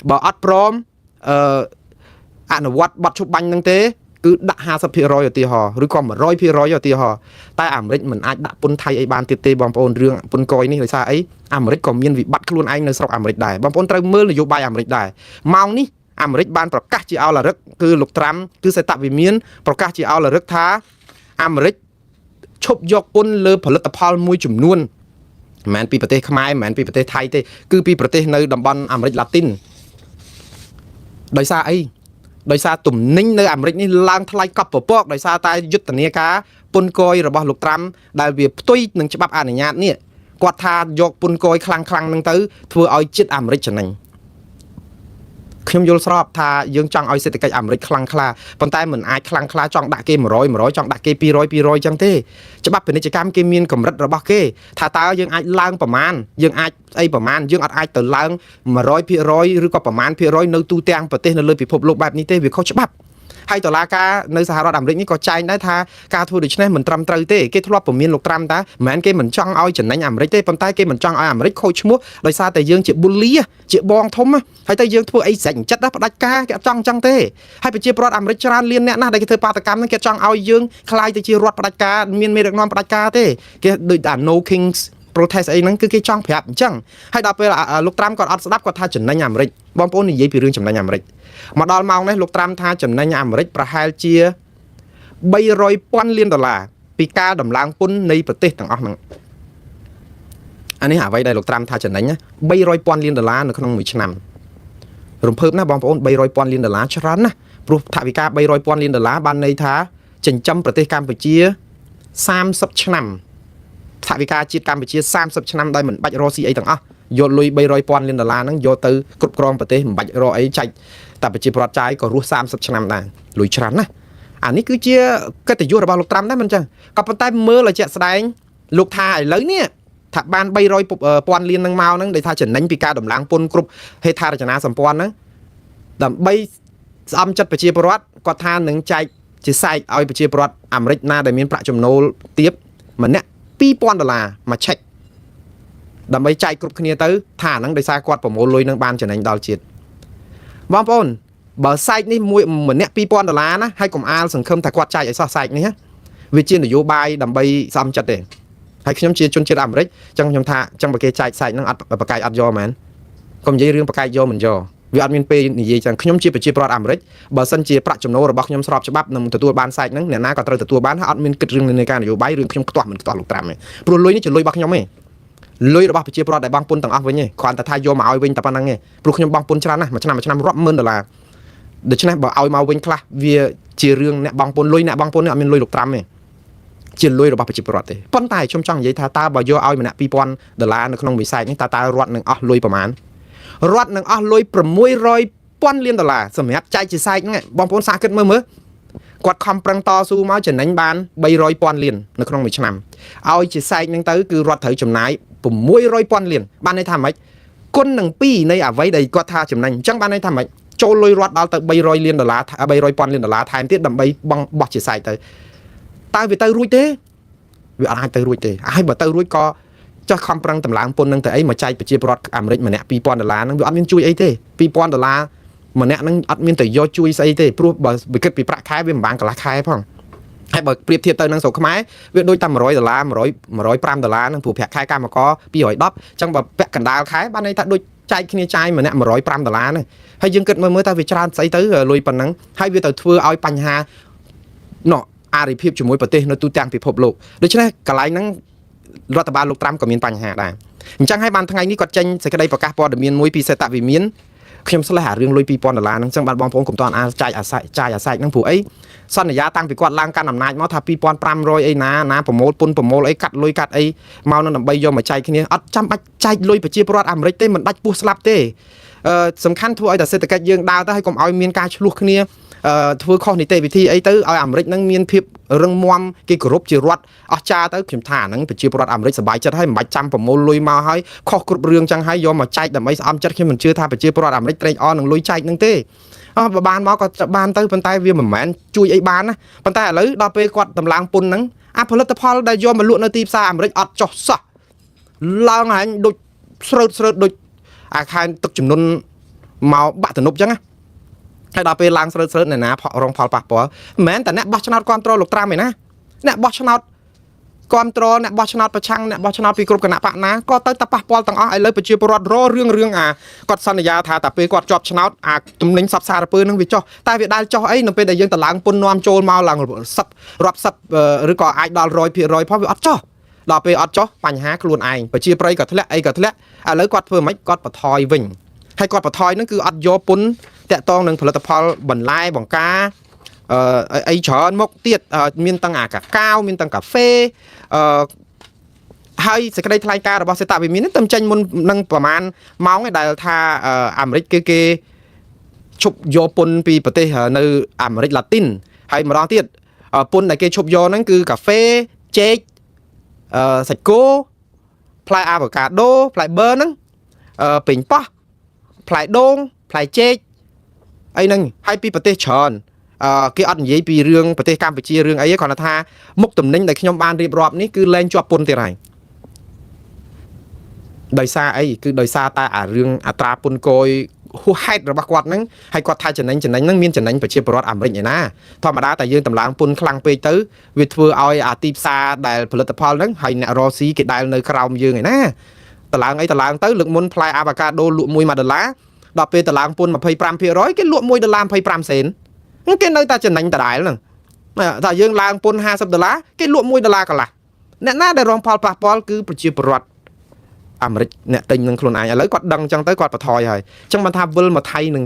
បើអត់ព្រមអនុវត្តបទឈប់បាញ់ហ្នឹងទេគឺដាក់ 50% ឧទាហរណ៍ឬក៏ 100% ឧទាហរណ៍តែអាមេរិកមិនអាចដាក់ពន្ធថៃអីបានទៀតទេបងប្អូនរឿងពន្ធកយនេះដោយសារអីអាមេរិកក៏មានវិបត្តិខ្លួនឯងនៅស្រុកអាមេរិកដែរបងប្អូនត្រូវមើលនយោបាយអាមេរិកដែរម៉ោងនេះអាមេរិកបានប្រកាសជាអល់រឹកគឺលោកត្រាំគឺសេតវិមានប្រកាសជាអល់រឹកថាអាមេរិកឈប់យកពន្ធលើផលិតផលមួយចំនួនមិនមែនពីប្រទេសខ្មែរមិនមែនពីប្រទេសថៃទេគឺពីប្រទេសនៅតំបន់អាមេរិកឡាទីនដោយសារអីដោយសារទំនិញនៅអាមេរិកនេះឡើងថ្លៃកប់ពពកដោយសារតែយុទ្ធនាការពន្ធគយរបស់លោកត្រាំដែលវាផ្ទុយនឹងច្បាប់អនុញ្ញាតនេះគាត់ថាយកពន្ធគយខ្លាំងហ្នឹងទៅធ្វើឲ្យជាតិអាមេរិកចំណេញខ្ញុំយល់ស្របថាយើងចង់ឲ្យសេដ្ឋកិច្ចអាមេរិកខ្លាំងក្លាប៉ុន្តែមិនអាចខ្លាំងក្លាចង់ដាក់គេ100ចង់ដាក់គេ200ចឹងទេច្បាប់ពាណិជ្ជកម្មគេមានកម្រិតរបស់គេថាតើយើងអាចឡើងប្រមាណយើងអាចអីប្រមាណយើងអត់អាចទៅឡើង 100% ឬក៏ប្រមាណភាគរយនៅទូទាំងប្រទេសនៅលើពិភពលោកបែបនេះទេវាខុសច្បាប់ហើយតុលាការនៅសហរដ្ឋអាមេរិកនេះក៏ចែងដែរថាការធ្វើដូច្នេះមិនត្រឹមត្រូវទេគេធ្លាប់ពមៀនលោកត្រាំតាមិនមែនគេមិនចង់ឲ្យចំណេញអាមេរិកទេប៉ុន្តែគេមិនចង់ឲ្យអាមេរិកខូចឈ្មោះដោយសារតែយើងជាប៊ូលីជាបងធំហើយតែយើងធ្វើអីស្រេចចិត្តផ្ដាច់ការគេអត់ចង់អញ្ចឹងទេហើយប្រជាពលរដ្ឋអាមេរិកច្រើនលានអ្នកណាស់ដែលគេធ្វើបាតកម្មហ្នឹងគេចង់ឲ្យយើងខ្លាយទៅជារដ្ឋផ្ដាច់ការមានមេដឹកនាំផ្ដាច់ការទេគេដូចថា no kings protest អីហ្នឹងគឺគេចង់ប្រាប់អញ្ចឹងហើយដល់ពេលលោកត្រាំគាត់អត់ស្ដាប់គាត់ថាចំណេញអាមេរិកបងប្អូននិយាយពីរឿងចំណេញអាមេរិកមកដល់ម៉ោងនេះលោកត្រាំថាចំណេញអាមេរិកប្រហែលជា$300,000 លានពីការដំឡើងពន្ធនៃប្រទេសទាំងអស់ហ្នឹងអានេះអ្វីដែលលោកត្រាំថាចំណេញ$300,000 លាននៅក្នុងមួយឆ្នាំរំភើបណាស់បងប្អូន$300,000 លានច្រើនណាស់ព្រោះថវិកា$300,000 លានបានន័យថាចិញ្ចឹមប្រទេសកម្ពុជា30ឆ្នាំថវិកាជាតិកម្ពុជា30ឆ្នាំដោយមិនបាច់រកស៊ីអីទាំងអស់យកលុយ$300,000 លានហ្នឹងយកទៅគ្រប់គ្រងប្រទេសមិនបាច់រកអីចាច់តែប្រជាពលរដ្ឋចាយក៏រស់30ឆ្នាំដែរលុយច្រើនណាស់អានេះគឺជាកិត្តិយសរបស់លោកត្រាំដែរមិនចឹងក៏ប៉ុន្តែមើលឲ្យជាក់ស្ដែងលោកថាឥឡូវនេះថាបាន$300,000 លានហ្នឹងមកហ្នឹងដែលថាចំណេញពីការដំឡើងពន្ធគ្រប់ហេដ្ឋារចនាសម្ព័ន្ធហ្នឹងដើម្បីស្អំចិត្តប្រជាពលរដ្ឋគាត់ថានឹងចែកជាសែកឲ្យប្រជាពលរដ្ឋអាមេរិកណាដែលមានប្រាក់ចំណូលទាបម្នាក់$2,000មួយឆែកដើម្បីចែកគ្រប់គ្នាទៅថាហ្នឹងដោយសារគាត់ប្រមូលលុយនឹងបានចំណេញដល់ជាតិបងប្អូនបើសែកនេះមួយម្នាក់$2,000ណាហើយកុំអាលសង្ឃឹមថាគាត់ចែកឲ្យសោះសែកនេះវាជានយោបាយដើម្បីស្អំចិត្តទេហើយខ្ញុំជាជនជាតិអាមេរិកចឹងខ្ញុំថាចឹងបើគេចែកសែកហ្នឹងអត់ប្រកែកអត់យកមែនកុំនិយាយរឿងប្រកែកយកមិនយកវាអត់មានពេលនិយាយចឹងខ្ញុំជាប្រជាពលរដ្ឋអាមេរិកបើសិនជាប្រាក់ចំណូលរបស់ខ្ញុំស្របច្បាប់នឹងទទួលបានសែកហ្នឹងអ្នកណាក៏ត្រូវទទួលបានហើយអត់មានគិតរឿងនៃការនយោបាយរឿងខ្ញុំខ្ទាស់មិនខ្ទាស់លោកត្រាំទេព្រោះលុយនេះជាលុយរបស់ខ្ញុំទេលុយរបស់ប្រជាពលរដ្ឋដែលបង់ពន្ធទាំងអស់វិញទេគ្រាន់តែថាយកមកឲ្យវិញតែប៉ុណ្្នឹងទេព្រោះខ្ញុំបង់ពន្ធច្រើនណាស់មួយឆ្នាំរាប់ម៉ឺនដុល្លារដូច្នេះបើឲ្យមកវិញខ្លះវាជារឿងអ្នកបង់ពន្ធលុយអ្នកបង់ពន្ធនេះអត់មានលុយលោកត្រាំទេជាលុយរបស់ប្រជាពលរដ្ឋទេប៉ុន្តែខ្ញុំចង់និយាយថាតើបើយកឲ្យម្នាក់$2,000នៅក្នុងមួយសែកនេះតើរដ្ឋនឹងអស់លុយប្រមាណរដ្ឋនឹងអស់លុយ 1000 លានដុល្លារសម្រាប់ចែកជាសែកហ្នឹងបងប្អូនសាកគិតមើលគាត់ខំប្រឹងតស៊ូមកចំណេញបាន300,000 លាននៅក្នុងមួយឆ្នាំឲ្យជាសែកហ្នឹងទៅគឺរដ្ឋត្រូវចំណាយ600,000 លានបានន័យថាម៉េចគុណនឹង2នៃអ្វីដែលគាត់ថាចំណេញអញ្ចឹងបានន័យថាម៉េចចូលលុយរដ្ឋដល់ទៅ300 លានដុល្លារ300,000 លានដុល្លារថែមទៀតដើម្បីបោះជាសែកទៅតើវាទៅរួចទេវាអត់អាចទៅរួចទេហើយបើទៅរួចក៏ចោះខំប្រឹងតម្លើងពន្ធនឹងទៅអីមកចែកប្រជាពលរដ្ឋអាមេរិកម្នាក់$2,000ហ្នឹងវាអត់មានជួយអីទេ$2,000ម្នាក់ហ្នឹងអត់មានទៅយកជួយស្អីទេព្រោះបើគិតពីប្រាក់ខែវាមិនបានកន្លះខែផងហើយបើប្រៀបធៀបទៅនឹងស្រុកខ្មែរវាដូចតែ$100 $105ហ្នឹងព្រោះប្រាក់ខែកម្មករ210អញ្ចឹងបើពាក់កណ្ដាលខែបានន័យថាដូចចែកគ្នាចាយម្នាក់$105ហ្នឹងហើយយើងគិតមើលតែវាច្រើនស្អីទៅលុយប៉ុណ្ណឹងហើយវាទៅធ្វើឲ្យបញ្ហាអារិភាពជាមួយប្រទេសនៅទូទាំងពិភពលោកដូច្នេះកន្លែងហ្នឹងរដ្ឋបាលលោកត្រាំក៏មានបញ្ហាដែរអញ្ចឹងហើយបានថ្ងៃនេះគាត់ចេញសេចក្តីប្រកាសព័ត៌មានមួយពីសេតវិមានខ្ញុំស្លេះអារឿងលុយ$2,000ហ្នឹងអញ្ចឹងបាទបងប្អូនកុំតន់អាចចាយអាសែកហ្នឹងព្រោះអីសន្យាតាំងពីគាត់ឡើងកាន់អំណាចមកថា2,500អីណាប្រមូលពុនប្រមូលអីកាត់លុយកាត់អីមកនឹងដើម្បីយកមកចែកគ្នាអត់ចាំបាច់ចែកលុយប្រជាពលរដ្ឋអាមេរិកទេមិនដាច់ពោះស្លាប់ទេសំខាន់ធ្វើឲ្យតែសេដ្ឋកិច្ចយើងដើរទៅហើយកុំឲ្យមានការឆ្លោះគ្នាធ្វើខុសនីតិវិធីអីទៅឲ្យអាមេរិកនឹងមានភាពរឹងមាំគេគោរពជារដ្ឋអស្ចារ្យទៅខ្ញុំថាហ្នឹងប្រជាពលរដ្ឋអាមេរិកសប្បាយចិត្តហើយមិនបាច់ចាំប្រមូលលុយមកហើយខុសគ្រប់រឿងចឹងហើយយកមកចែកដើម្បីស្អំចិត្តខ្ញុំមិនជឿថាប្រជាពលរដ្ឋអាមេរិកត្រេកអរនឹងលុយចែកហ្នឹងទេបើបានមកក៏បានទៅប៉ុន្តែវាមិនមែនជួយអីបានណាប៉ុន្តែឥឡូវដល់ពេលគាត់តម្លើងពន្ធហ្នឹងអាផលិតផលដែលយកមកលក់នៅទីផ្សារអាមេរិកអត់ចុះសោះឡើងហែងដូចស្រើតដូចអាខែនទឹកចំនួនមកបាក់ទំនប់ចឹងណាហើយដល់ពេលឡើងស្រើតណែណារងផលប៉ះពាល់មិនមែនតែអ្នកបោះឆ្នោតគ្រប់គ្រងលោកត្រាំឯណាអ្នកបោះឆ្នោតគ្រប់គ្រងអ្នកបោះឆ្នោតប្រឆាំងអ្នកបោះឆ្នោតពីគ្រប់គណៈបកណាក៏ទៅតែប៉ះពាល់ទាំងអស់ឥឡូវប្រជាពលរដ្ឋររឿងអាគាត់សន្យាថាតែពេលគាត់ជាប់ឆ្នោតអាទំនិញសັບសារពើនឹងវាចុះតែវាដែលចុះអីនៅពេលដែលយើងតឡើងពុននាំចូលមកឡើងរាប់សិបឬក៏អាចដល់100%ផងវាអត់ចុះដល់ពេលអត់ចុះបញ្ហាខ្លួនឯងប្រជាប្រិយក៏ធ្លាក់អីក៏ធ្លាក់ឥឡូវគាត់ធ្វើមិនគាត់បន្ថយវិញហើយគាត់បន្ថយហ្នឹងគឺអត់យកពុនតាក់ទងនឹងផលិតផលបន្លែបង្ការអីច្រើនមកទៀតមានទាំងអាកាកាវមានទាំងកាហ្វេហើយសេចក្តីថ្លែងការណ៍របស់សេតវិមាននេះទៅចេញមុននឹងប្រហែលម៉ោងឯដែលថាអាមេរិកគេឈប់យកពុនពីប្រទេសនៅអាមេរិកឡាទីនហើយម្ដងទៀតពុនដែលគេឈប់យកហ្នឹងគឺកាហ្វេចេកសាច់គោផ្លែអាវ៉ាកាដូផ្លែប៊ឺហ្នឹងពេញប៉ោះផ្លែដូងផ្លែចេកអីហ្នឹងហើយពីប្រទេសច្រើនគេអត់និយាយពីរឿងប្រទេសកម្ពុជារឿងអីទេគ្រាន់តែថាមុខទំនិញដែលខ្ញុំបានរៀបរាប់នេះគឺលែងជាប់ពន្ធទៀតហើយដោយសារអីគឺដោយសារតែអារឿងអត្រាពន្ធគយហួសហេតុរបស់គាត់ហ្នឹងហើយគាត់ថាចំណេញហ្នឹងមានចំណេញប្រជាពលរដ្ឋអាមេរិកឯណាធម្មតាតែយើងតម្លើងពន្ធខ្លាំងពេកទៅវាធ្វើឲ្យអាទីផ្សារដែលផលិតផលហ្នឹងហើយអ្នករ៉ូស៊ីគេដែលនៅក្រោមយើងឯណាតម្លើងទៅលើកមុនផ្លែអាវ៉ាកាដូលក់$1ដល់ពេលតម្លើងពន្ធ 25% គេលក់$1.25 សេនគេនៅតែចំណេញដដែលហ្នឹងថាយើងឡើងពន្ធ$50គេលក់$1កន្លះអ្នកណាដែលរងផលប៉ះពាល់គឺប្រជាពលរដ្ឋអាមេរិកអ្នកទិញនឹងខ្លួនឯងឥឡូវគាត់ដឹងអញ្ចឹងទៅគាត់បន្ថយហើយអញ្ចឹងបានថាវិលមកថៃនឹង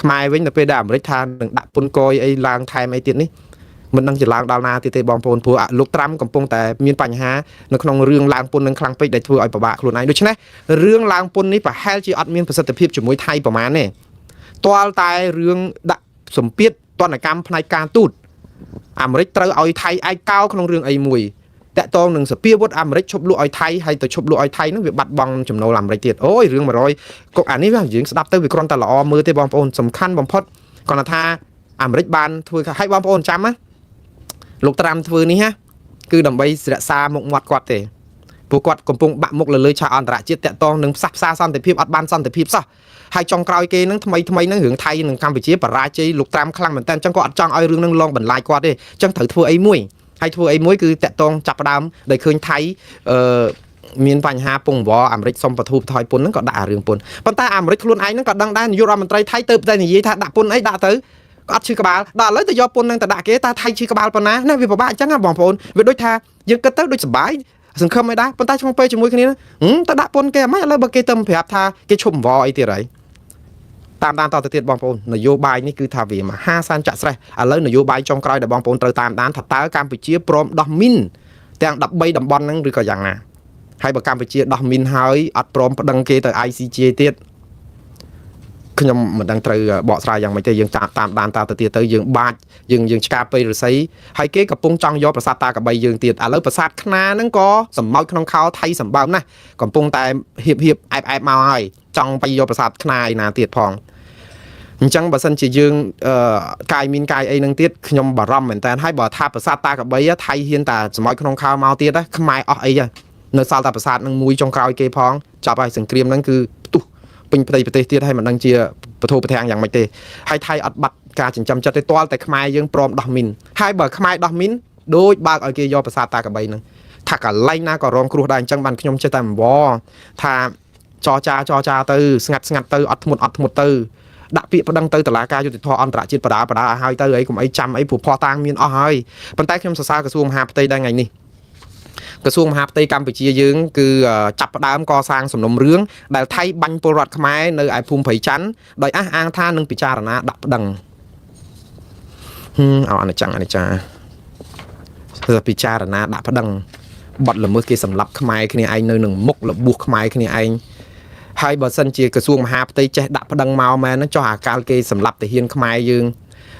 ខ្មែរវិញទៅពេលដែលអាមេរិកថានឹងដាក់ពន្ធគយអីឡើងថែមអីទៀតនេះមិនដឹងជាឡើងដល់ណាទៀតទេបងប្អូនព្រោះលោកត្រាំកំពុងតែមានបញ្ហានៅក្នុងរឿងឡើងពន្ធនឹងខ្លាំងពេកដែលធ្វើឲ្យពិបាកខ្លួនឯងដូច្នេះរឿងឡើងពន្ធនេះប្រហែលជាអត់មានប្រសិទ្ធភាពជាមួយថៃប្រហែលទេទាល់តែរឿងដាក់សម្ពាធទណ្ឌកម្មផ្នែកការទូតអាមេរិកត្រូវឲ្យថៃឯកោក្នុងរឿងអីមួយតាក់ទងនឹងសភាវុធអាមេរិកឈប់លក់ឲ្យថៃហើយទៅឈប់លក់ឲ្យថៃហ្នឹងវាបាត់បង់ចំណូលអាមេរិកទៀតអូយរឿង100កុកអានេះយើងស្ដាប់ទៅវាគ្រាន់តែល្អមើលទេបងប្អូនសំខាន់បំផុតគាត់ថាអាមេរិកបានធ្វើឲ្យបងប្អូនចាំណាលោកត្រាំធ្វើនេះណាគឺដើម្បីរក្សាមុខមាត់គាត់ទេព្រោះគាត់កំពុងបាក់មុខលើឆាកអន្តរជាតិតាក់ទងនឹងផ្សះផ្សាសន្តិភាពអត់បានសន្តិភាពសោះហើយចុងក្រោយគេនឹងថ្មីនឹងរឿងថៃនិងកម្ពុជាបរាជ័យលោកត្រាំខ្លាំងមែនតើអញ្ចឹងគាត់អត់ចង់ឲ្យរឿងនឹងលងបន្លាយគាត់ទេអញ្ចឹងត្រូវធ្វើអីមួយហើយធ្វើអីមួយគឺតាក់ទងចាប់ផ្ដើមដែលឃើញថៃមានបញ្ហាពងវល់អាមេរិកសុំបទូបថយពន្ធហ្នឹងក៏ដាក់រឿងពន្ធប៉ុន្តែអាមេរិកខ្លួនឯងហ្នឹងក៏ដឹងដែរនាយករដ្ឋមន្ត្រីថៃទៅតែនិយាយថាដាក់ពន្ធអីដាក់ទៅក៏អត់ឈឺក្បាលដល់ឥឡូវទៅយកពន្ធហ្នឹងទៅដាក់គេតែថៃឈឺក្បាលប៉ុណ្ណាណាវាពិបាកអញ្ចឹងណាបងប្អូនវាដូចថាយើងគិតទៅដូចសុបាយសង្ឃឹមមិនដែរប៉ុន្តែក្នុងពេលជាមួយគ្នាទៅដាក់ពន្ធគេអាម៉េចឥឡូវបើគេទៅប្រាប់ថាគេឈប់អង្វរអីទៀតហើយតាមដានតទៅទៀតបងប្អូននយោបាយនេះគឺថាវាមហាសានចាក់ស្រេះឥឡូវនយោបាយចុងក្រោយដែលបងប្អូនត្រូវតាមដានថាតើកម្ពុជាព្រមដោះមីនទាំង13តំបន់ហ្នឹងឬក៏យ៉ាងណាហើយបើកម្ពុជាដោះមីនហើយអត់ព្រមប្តឹងគេទៅ ICJ ទៀត ខ្ញុំមិនដឹងត្រូវបកស្រាយយ៉ាងម៉េចទេយើងតាមដានតាទៅទៀតទៅយើងបាច់យើងឆ្កាពេញរស័យហើយគេកំពុងចង់យកប្រាសាទតាកបីយើងទៀតឥឡូវប្រាសាទខ្នាហ្នឹងក៏សម្បោចក្នុងខោថៃសម្បើមណាស់កំពុងតែហៀបអែបមកហើយចង់ទៅយកប្រាសាទខ្នាឯណាទៀតផងអញ្ចឹងបើសិនជាយើងកាយមានកាយអីហ្នឹងទៀតខ្ញុំបារម្ភមែនតើហើយបើថាប្រាសាទតាកបីថៃហ៊ានតែសម្បោចក្នុងខោមកទៀតខ្មែរអស់អីនៅសល់តែប្រាសាទនឹងមួយចុងក្រោយគេផងចាប់ហើយសង្គ្រាមហ្នឹងគឺផ្ទុះពេញផ្ទៃប្រទេសទៀតហើយមិនដឹងជាពធប្រធាងយ៉ាងម៉េចទេហើយថៃអត់បាត់ការចិញ្ចឹមចិត្តទេទាល់តែខ្មែរយើងព្រមដោះមីនហើយបើខ្មែរដោះមីនដូចបើកឲ្យគេយកប្រាសាទតាកបីហ្នឹងថាកន្លែងណាក៏រងគ្រោះដែរអញ្ចឹងបានខ្ញុំចេះតែអង្វរថាចរចាទៅស្ងាត់ទៅអត់ធ្មត់ទៅដាក់ពាក្យប្តឹងទៅតុលាការយុតិធធអន្តរជាតិបដាឲ្យហើយទៅអីកុំអីចាំអីព្រោះផោះតាំងមានអស់ហើយប៉ុន្តែខ្ញុំសរសើរក្រសួងមហាផ្ទៃដែរថ្ងៃនេះក្រសួងមហាផ្ទៃកម្ពុជាយើងគឺចាប់ផ្ដើមកសាងសំណុំរឿងដែលថៃបាញ់ពលរដ្ឋខ្មែរនៅឯភូមិព្រៃច័ន្ទដោយអះអាងថានឹងពិចារណាដាក់ប្តឹងអនិច្ចាពិចារណាដាក់ប្តឹងបទល្មើសគេសម្លាប់ខ្មែរគ្នាឯងនៅនឹងមុខរបួសខ្មែរគ្នាឯងហើយបើសិនជាក្រសួងមហាផ្ទៃចេះដាក់ប្តឹងមកមែនចុះអាកាលគេសម្លាប់ទាហានខ្មែរយើ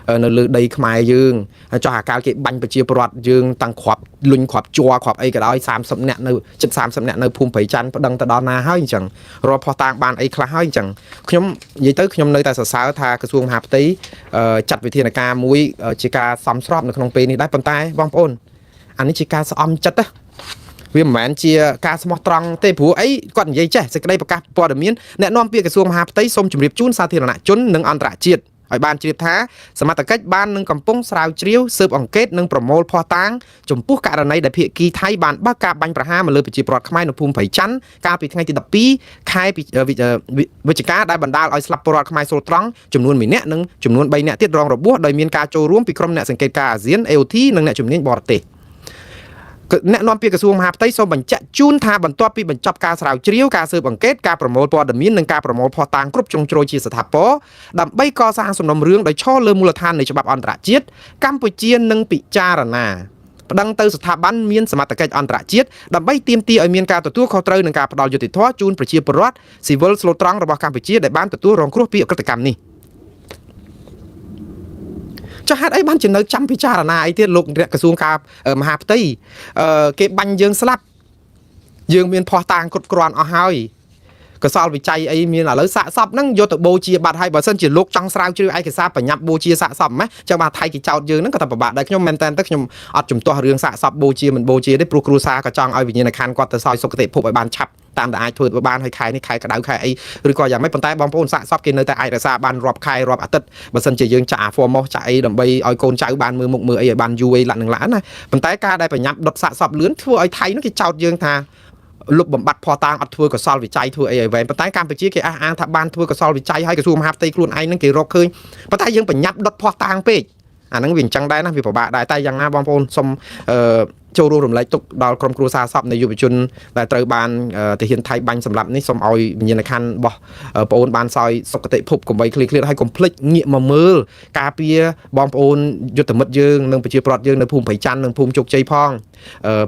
ងនៅលើដីខ្មែរយើងចុះអាកាលគេបាញ់ប្រជាពលរដ្ឋយើងតាំងគ្រាប់លុញគ្រាប់ជួគ្រាប់អីក៏ដោយ30នាក់នៅជិត30នាក់នៅភូមិព្រៃច័ន្ទប្តឹងទៅដល់ណាហើយអញ្ចឹងរាល់ផោះតាំងបានអីខ្លះហើយអញ្ចឹងខ្ញុំនិយាយទៅខ្ញុំនៅតែសរសើរថាក្រសួងមហាផ្ទៃចាត់វិធានការមួយជាការសមស្របនៅក្នុងពេលនេះដែរប៉ុន្តែបងប្អូនអានេះជាការស្អំចិត្តណាវាមិនមែនជាការស្មោះត្រង់ទេព្រោះអីគាត់និយាយចេះសេចក្តីប្រកាសព័ត៌មានអ្នកនាំពាក្យក្រសួងមហាផ្ទៃសូមជម្រាបជូនសាធារណជននិងអន្តរជាតិឲ្យបានជ្រាបថាសមត្ថកិច្ចបាននឹងកំពុងស្រាវជ្រាវស៊ើបអង្កេតនិងប្រមូលភស្តុតាងចំពោះករណីដែលភាគីថៃបានបើកការបាញ់ប្រហារមកលើប្រជាពលរដ្ឋខ្មែរនៅភូមិព្រៃច័ន្ទកាលពីថ្ងៃទី12ខែវិច្ឆិកាដែលបណ្ដាលឲ្យស្លាប់ពលរដ្ឋខ្មែរសូលត្រង់ចំនួន1នាក់និងចំនួន3នាក់ទៀតរងរបួសដោយមានការចូលរួមពីក្រុមអ្នកសង្កេតការណ៍អាស៊ាន AOT និងអ្នកជំនាញបរទេសអ្នកនាំពាក្យក្រសួងមហាផ្ទៃសូមបញ្ជាក់ជូនថាបន្ទាប់ពីបញ្ចប់ការស្រាវជ្រាវការស៊ើបអង្កេតការប្រមូលព័ត៌មាននិងការប្រមូលភស្តុតាងគ្រប់ជ្រុងជ្រោយជាស្ថាពរដើម្បីកសាងសំណុំរឿងដោយឈរលើមូលដ្ឋាននៃច្បាប់អន្តរជាតិកម្ពុជានឹងពិចារណាប្តឹងទៅស្ថាប័នមានសមត្ថកិច្ចអន្តរជាតិដើម្បីទាមទារឲ្យមានការទទួលខុសត្រូវនិងការផ្តល់យុត្តិធម៌ជូនប្រជាពលរដ្ឋស៊ីវិលស្លូតត្រង់របស់កម្ពុជាដែលបានទទួលរងគ្រោះពីអក្រិតកម្មនេះចុះហេតុអីបានជានៅចាំពិចារណាអីទៀតលោកក្រសួងការមហាផ្ទៃគេបាញ់យើងស្លាប់យើងមានភ័ស្តុតាងគ្រប់គ្រាន់អស់ហើយកសលវិច័យអីមានឥឡូវសាកសពហ្នឹងយកទៅបូជាបាត់ហើយបើសិនជាលោកចង់ស្រាវជ្រាវឯកសារបញ្ញាប់បូជាសាកសពម៉េះចឹងបាទថៃគេចោទយើងហ្នឹងក៏តែពិបាកដែរខ្ញុំមែនតើខ្ញុំអត់ជំទាស់រឿងសាកសពបូជាមិនបូជាទេព្រោះគ្រួសារក៏ចង់ឲ្យវិញ្ញាណក្ខន្ធគាត់ទៅសោយសុគតិភពឲ្យបានឆាប់តាមដែលអាចធ្វើទៅបានហើយខែនេះខែក្តៅខែអីឬក៏យ៉ាងម៉េចប៉ុន្តែបងប្អូនសាកសពគេនៅតែអាចរក្សាបានរាប់ខែរាប់អាទិត្យបើសិនជាយើងចាក់អា Formos ចាក់អីដើម្បីឲ្យកូនចៅបានមើលមុខមើលអីឲ្យបានយូរអីឡាក់នឹងឡាក់ណាប៉ុន្តែការដែលបញ្ញាប់ដុតសាកសពលឿនធ្វើឲ្យថៃនោះគេចោទយើងថាលុបបំបត្តិភ័ស្តុតាងអត់ធ្វើកសលវិច័យធ្វើអីឲ្យវែងប៉ុន្តែកម្ពុជាគេអះអាងថាបានធ្វើកសលវិច័យឲ្យក្រសួងមហាផ្ទៃខ្លួនឯងនឹងគេរកឃើញប៉ុន្តែយើងបញ្ញាប់ដុតភ័ស្តុតាងពេកអាហ្នឹងវាអញ្ចឹងដែរណាវាពិបាកដែរតែយ៉ាងណាបងប្អូនសូមចូលរួមរំលែកទុកដល់ក្រុមគ្រួសារសពនៃយុវជនដែលត្រូវបានទាហានថៃបាញ់សម្លាប់នេះសូមឲ្យវិញ្ញាណក្ខន្ធរបស់បងប្អូនបានសោយសុគតិភពកុំបីឃ្លៀតហើយកុំភ្លេចងាកមកមើលការពារបងប្អូនយុទ្ធមិត្តយើងនិងប្រជាពលរដ្ឋយើងនៅភូមិព្រៃច័ន្ទនិងភូមិជោគជ័យផ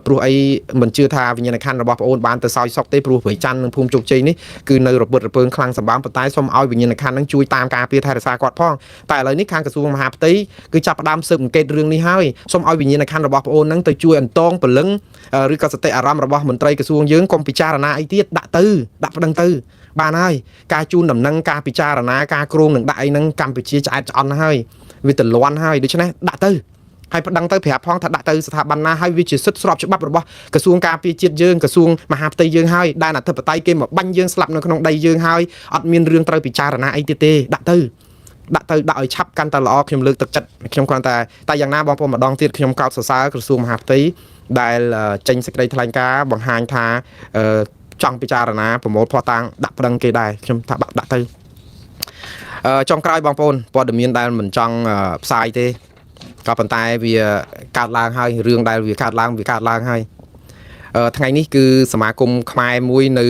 ងព្រោះអីមិនជឿថាវិញ្ញាណក្ខន្ធរបស់បងប្អូនបានទៅសោយសុខទេព្រោះព្រៃច័ន្ទនិងភូមិជោគជ័យនេះគឺនៅរពឹតរពើងខ្លាំងសម្បំប៉ុន្តែសូមឲ្យវិញ្ញាណក្ខន្ធនឹងជួយតាមការពារថែរក្សាគាត់ផងតែឥឡូវនេះខាងក្រសួងមហាផ្ទៃគឺចាប់ផ្ដើមស៊ើបអង្កេតរឿងនេះហើយសូមឲ្យវិញ្ញាណក្ខន្ធរបស់បងប្អូននឹងទៅជួយអន្តងពលឹងឬក៏សតិអារម្មណ៍របស់មន្ត្រីក្រសួងយើងកុំពិចារណាអីទៀតដាក់ប្តឹងទៅបានហើយការជូនដំណឹងការពិចារណាការគ្រោងនឹងដាក់អីហ្នឹងកម្ពុជាឆ្អែតឆ្អន់ហើយវាទលាន់ហើយដូច្នេះដាក់ទៅហើយប្តឹងទៅប្រាប់ផងថាដាក់ទៅស្ថាប័នណាហើយវាជាសិទ្ធិស្របច្បាប់របស់ក្រសួងការពារជាតិយើងក្រសួងមហាផ្ទៃយើងហើយដែលអធិបតេយ្យគេមកបាញ់យើងស្លាប់នៅក្នុងដីយើងហើយអត់មានរឿងត្រូវពិចារណាអីទៀតទេដាក់ឲ្យឆាប់កាន់តែល្អខ្ញុំលើកទឹកចិត្តខ្ញុំគ្រាន់តែយ៉ាងណាបងប្អូនម្ដងទៀតខ្ញុំកោតសរសើរក្រសួងមហាផ្ទៃដែលចេញសេចក្តីថ្លែងការណ៍បង្ហាញថាចង់ពិចារណាប្រមូលភស្តុតាងដាក់ប្តឹងគេដែរខ្ញុំថាដាក់ទៅចុងក្រោយបងប្អូនព័ត៌មានដែលមិនចង់ផ្សាយទេក៏ប៉ុន្តែវាកើតឡើងហើយរឿងដែលវាកើតឡើងហើយថ្ងៃនេះគឺសមាគមខ្មែរមួយន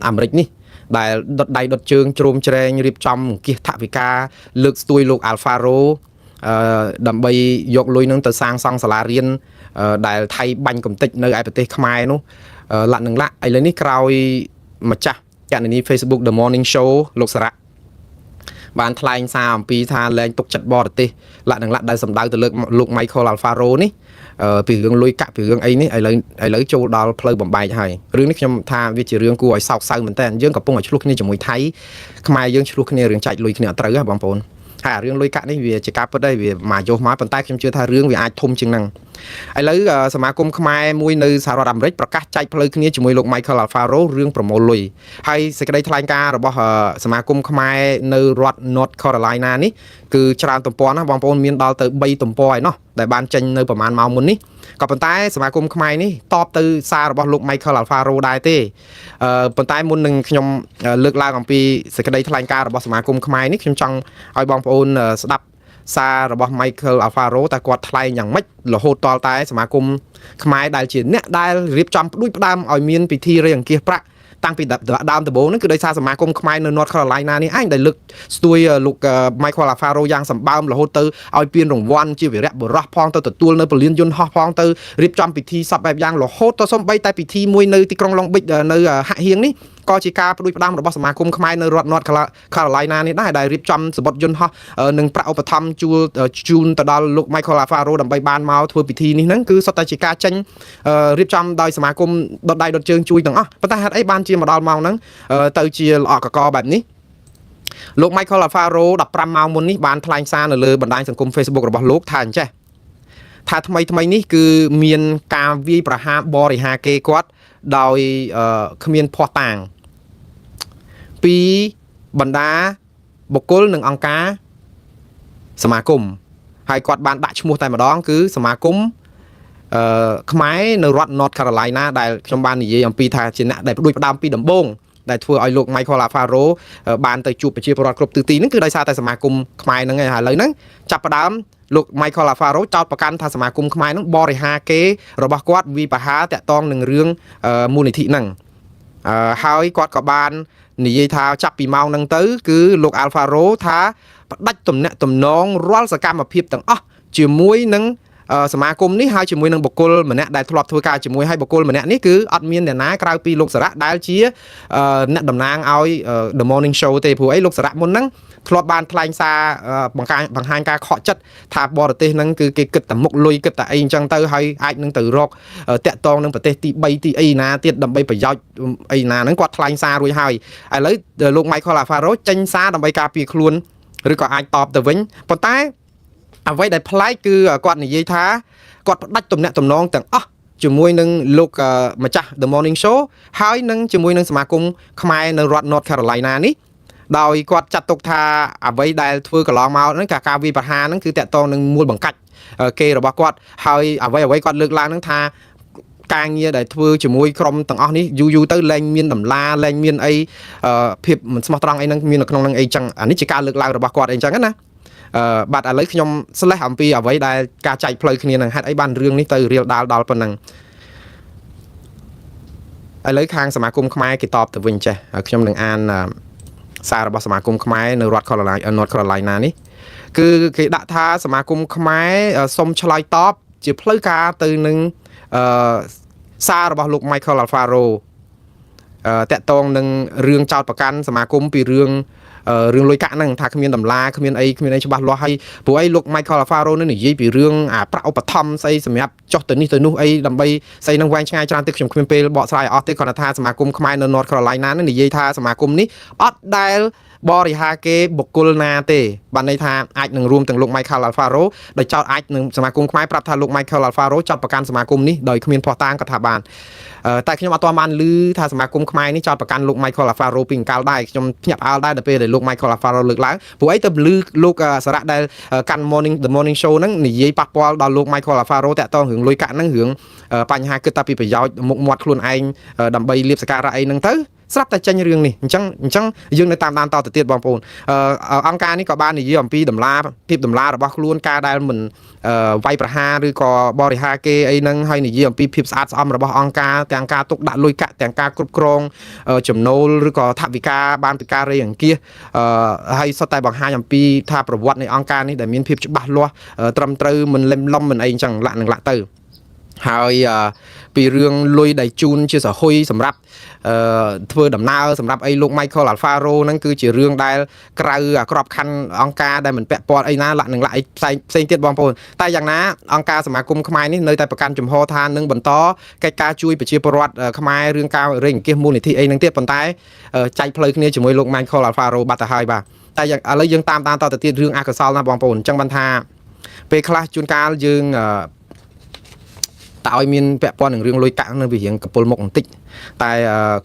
ៅអាមេរិកនេះដែលដុតដៃដុតជើងជ្រោមជ្រែងរៀបចំអង្គាសថវិកាលើកស្ទួយលោក Alfaro ដើម្បីយកលុយនឹងទៅសាងសង់សាលារៀនដែលថៃបាញ់កំទេចនៅឯប្រទេសខ្មែរនោះឡាក់នឹងឡាក់ឥឡូវនេះក្រោយម្ចាស់គណនី Facebook The Morning Show លោកសារៈ បានថ្លែងសារអំពីថាលែងទុកចិត្តបរទេសលក្ខណៈដែលសម្ដៅទៅលើលោក Michael Alfaro នេះពីរឿងលុយកាក់ពីរឿងអីនេះឥឡូវចូលដល់ផ្លូវបំបែកហើយរឿងនេះខ្ញុំថាវាជារឿងគួរឲ្យសោកសៅមែនតើយើងកំពុងឲ្យឆ្លោះគ្នាជាមួយថៃខ្មែរយើងឆ្លោះគ្នារឿងចាច់លុយគ្នាអត់ត្រូវហ៎បងប្អូនហើយរឿងលុយកាក់នេះវាជាការពិតដែរវាមកយោមកប៉ុន្តែខ្ញុំជឿថារឿងវាអាចធំជាងហ្នឹងឥឡូវសមាគមខ្មែរមួយនៅសហរដ្ឋអាមេរិកប្រកាសចែកផ្លូវគ្នាជាមួយលោក Michael Alfaro រឿងប្រមូលលុយហើយសេចក្តីថ្លែងការណ៍របស់សមាគមខ្មែរនៅរដ្ឋ North Carolina នេះគឺច្រើនទំព័រណាបងប្អូនមានដល់ទៅ3ទំព័រឯណោះដែលបានចេញនៅប្រហែលម៉ោងមុននេះក៏ប៉ុន្តែសមាគមខ្មែរនេះតបទៅសាររបស់លោក Michael Alfaro ដែរទេប៉ុន្តែមុននឹងខ្ញុំលើកឡើងអំពីសេចក្តីថ្លែងការណ៍របស់សមាគមខ្មែរនេះខ្ញុំចង់ឲ្យបងប្អូនស្ដាប់សាររបស់ Michael Alfaro តែគាត់ថ្លែងយ៉ាងម៉េចរហូតតតែសមាគមខ្មែរដែលជាអ្នកដែលរៀបចំផ្ដួចផ្ដើមឲ្យមានពិធីរៃអង្គាសប្រាក់តាំងពីដើមដំបូងហ្នឹងគឺដោយសារសមាគមខ្មែរនៅ North Carolina នេះឯងដែលលើកស្ទួយលោក Michael Alfaro យ៉ាងសម្បើមរហូតទៅឲ្យពានរង្វាន់ជាវីរៈបុរសផងទៅទទួលនៅពលានយន្តហោះផងទៅរៀបចំពិធីសពបែបយ៉ាងរហូតទៅសូម្បីតែពិធីមួយនៅទីក្រុង Long Beach នៅហាក់ហៀងនេះក៏ជាការផ្ដួចផ្ដើមរបស់សមាគមខ្មែរនៅរដ្ឋ North Carolina នេះដែរដែលរៀបចំសបុតយន្តហោះនិងប្រាក់ឧបត្ថម្ភជូនទៅដល់លោក Michael Alfaro ដើម្បីបានមកធ្វើពិធីនេះហ្នឹងគឺសុទ្ធតែជាការចេញរៀបចំដោយសមាគមដុតដៃដុតជើងជួយទាំងអស់ប៉ុន្តែហេតុអីបានជាមកដល់ម៉ោងហ្នឹងទៅជាល្អកកបែបនេះលោក Michael Alfaro 15ម៉ោងមុននេះបានថ្លែងសារនៅលើបណ្ដាញសង្គម Facebook របស់លោកថាអញ្ចេះថាថ្មីនេះគឺមានការវាយប្រហារបរិហាគេគាត់ដោយគ្មានភ័ស្តុតាងពីបណ្ដាបុគ្គលនិងអង្គការសមាគមហើយគាត់បានដាក់ឈ្មោះតែម្ដងគឺសមាគមខ្មែរនៅរដ្ឋ North Carolina ដែលខ្ញុំបាននិយាយអំពីថាជាអ្នកដែលផ្ដួចផ្ដើមពីដំបូងដែលធ្វើឲ្យលោក Michael Alfaro បានទៅជួបប្រជាពលរដ្ឋគ្រប់ទិសទីហ្នឹងគឺដោយសារតែសមាគមខ្មែរហ្នឹងឯងហើយឥឡូវហ្នឹងចាប់ផ្ដើមលោក Michael Alfaro ចោទប្រកាន់ថាសមាគមខ្មែរហ្នឹងបរិហាគេរបស់គាត់វិបហាតាក់ទងនឹងរឿងមូលនិធិហ្នឹងហើយគាត់ក៏បាននិយាយថាចាប់ពីម៉ោងហ្នឹងទៅគឺលោក Alfaro ថាផ្ដាច់ទំនាក់ទំនងរាល់សកម្មភាពទាំងអស់ជាមួយនឹងសមាគមនេះហើយជាមួយនឹងបុគ្គលម្នាក់ដែលធ្លាប់ធ្វើការជាមួយហើយបុគ្គលម្នាក់នេះគឺអត់មានអ្នកណាក្រៅពីលោកសារៈដែលជាអ្នកតំណាងឲ្យ The Morning Show ទេព្រោះអីលោកសារៈមុនហ្នឹងធ្លាប់បានថ្លែងសារបង្ហាញការខកចិត្តថាបរទេសហ្នឹងគឺគេគិតតែមុខលុយគិតតែអីអញ្ចឹងទៅហើយអាចនឹងទៅរកតាក់ទងនឹងប្រទេសទី3ទីអីណាទៀតដើម្បីប្រយោជន៍អីណាហ្នឹងគាត់ថ្លែងសាររួចហើយឥឡូវលោក Michael Alfaro ចេញសារដើម្បីការពារខ្លួនឬក៏អាចតបទៅវិញប៉ុន្តែអ្វីដែលប្លែកគឺគាត់និយាយថាគាត់ផ្ដាច់ទំនាក់ទំនងទាំងអស់ជាមួយនឹងលោកម្ចាស់ The Morning Show ហើយនឹងជាមួយនឹងសមាគមខ្មែរនៅរដ្ឋ North Carolina នេះដោយគាត់ចាត់ទុកថាអ្វីដែលធ្វើកន្លងមកហ្នឹងការវាយប្រហារហ្នឹងគឺតាក់ទងនឹងមូលបង្កាច់គេរបស់គាត់ហើយអ្វីគាត់លើកឡើងហ្នឹងថាការងារដែលធ្វើជាមួយក្រុមទាំងអស់នេះយូរទៅលែងមានតម្លាលែងមានអីភាពមិនស្មោះត្រង់អីហ្នឹងមាននៅក្នុងហ្នឹងអីចឹងអានេះជាការលើកឡើងរបស់គាត់អីចឹងណាបាទឥឡូវខ្ញុំស្លេះអំពីអ្វីដែលការចែកផ្លូវគ្នានឹងហេតុអីបានរឿងនេះទៅរៀលដាលដល់ប៉ុណ្ណឹងឥឡូវខាងសមាគមខ្មែរគេតបទៅវិញចេះខ្ញុំនឹងអានសាររបស់សមាគមខ្មែរនៅរដ្ឋ North Carolina នេះគឺគេដាក់ថាសមាគមខ្មែរសូមឆ្លើយតបជាផ្លូវការទៅនឹងសាររបស់លោក Michael Alfaro តាក់ទងនឹងរឿងចោតប្រកាន់សមាគមពីរឿងលុយកាក់ហ្នឹងថាគ្មានតម្លាគ្មានអីច្បាស់លាស់ហើយព្រោះអីលោក Michael Alfaro នឹងនិយាយពីរឿងអាប្រាក់ឧបត្ថម្ភស្អីសម្រាប់ចុះទៅនេះទៅនោះអីដើម្បីស្អីនឹងវែងឆ្ងាយច្រើនតិចខ្ញុំគ្មានពេលបកស្រាយអស់ទេគ្រាន់តែថាសមាគមខ្មែរនៅ North Carolina នឹងនិយាយថាសមាគមនេះអត់ដែលបរិហាគេបុគ្គលណាទេបានន័យថាអាចនឹងរួមទាំងលោក Michael Alfaro ដោយចោទអាចនឹងសមាគមខ្មែរប្រាប់ថាលោក Michael Alfaro ចោទប្រកាន់សមាគមនេះដោយគ្មានភស្តុតាងក៏ថាបានតែខ្ញុំអត់ទាន់បានឮថាសមាគមខ្មែរនេះចោទប្រកាន់លោក Michael Alfaro ពីអង្កលដែរខ្ញុំភ្ញាក់ផ្អើលដែរដល់ពេលដែលលោក Michael Alfaro លើកឡើងព្រោះអីទៅឮលោកសារៈដែលកាន់ The Morning Show ហ្នឹងនិយាយប៉ះពាល់ដល់លោក Michael Alfaro តាក់ទងរឿងលុយកាក់ហ្នឹងរឿងបញ្ហាគិតតែពីប្រយោជន៍មុខមាត់ខ្លួនឯងដើម្បីលៀបសការៈអីហ្នឹងទៅស្រាប់តែចេញរឿងនេះអញ្ចឹងយើងនៅតាមដានតទៅទៀតបងប្អូនអង្គការនេះក៏បាននិយាយអំពីតម្លាភាពតម្លារបស់ខ្លួនការដែលមិនវាយប្រហារឬក៏បរិហាគេអីហ្នឹងហើយនិយាយអំពីភាពស្អាតស្អំរបស់អង្គការទាំងការទុកដាក់លុយកាក់ទាំងការគ្រប់គ្រងចំណូលឬក៏ថវិកាបានពីការរៃអង្គាសហើយសុទ្ធតែបង្ហាញអំពីថាប្រវត្តិនៃអង្គការនេះដែលមានភាពច្បាស់លាស់ត្រឹមត្រូវមិនលំមិនអីអញ្ចឹងលាក់ទៅហើយ ពីរឿងលុយដៃជូនជាសហុយសម្រាប់ធ្វើដំណើរសម្រាប់អីលោក Michael Alfaro ហ្នឹងគឺជារឿងដែលក្រៅអាក្របខ័ណ្ឌអង្គការដែលមិនពាក់ព័ន្ធអីណាលាក់នឹងលាក់អីផ្សេងទៀតបងប្អូនតែយ៉ាងណាអង្គការសមាគមខ្មែរនេះនៅតែប្រកាន់ជំហរថានឹងបន្តកិច្ចការជួយប្រជាពលរដ្ឋខ្មែររឿងការរេងអង្គាសមូលនិធិអីហ្នឹងទៀតប៉ុន្តែចែកផ្លូវគ្នាជាមួយលោក Michael Alfaro បាត់ទៅហើយបាទតែឥឡូវយើងតាមតទៅទៀតរឿងអកុសលណាបងប្អូនអញ្ចឹងបានថាពេលខ្លះជួនកាលយើងតើឲ្យមានពាក់ព័ន្ធនឹងរឿងលុយកាក់នៅវិរៀងកពុលមុខបន្តិចតែ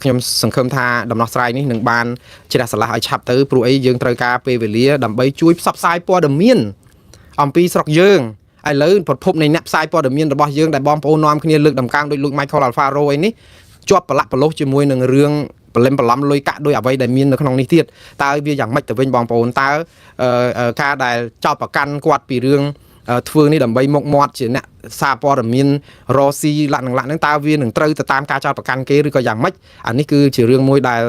ខ្ញុំសង្ឃឹមថាដំណោះស្រាយនេះនឹងបានជ្រះស្រឡះឲ្យឆាប់ទៅព្រោះអីយើងត្រូវការពេលវេលាដើម្បីជួយផ្សព្វផ្សាយព័ត៌មានអំពីស្រុកយើងឥឡូវប្រភពនៃអ្នកផ្សាយព័ត៌មានរបស់យើងដែលបងប្អូននាំគ្នាលើកដំកើងដោយលោក Michael Alfaro អីនេះជាប់ប្រឡាក់ប្រឡោះជាមួយនឹងរឿងបលិមបឡំលុយកាក់ដោយអ្វីដែលមាននៅក្នុងនេះទៀតតើវាយ៉ាងម៉េចទៅវិញបងប្អូនតើការដែលចោទប្រកាន់គាត់ពីរឿងធ្វើនេះដើម្បីមុខមាត់ជាអ្នកសារព័ត៌មានរ៉ូស៊ីលាក់នឹងលាក់ហ្នឹងតើវានឹងត្រូវទៅតាមការចោទប្រកាន់គេឬក៏យ៉ាងម៉េចអានេះគឺជារឿងមួយដែល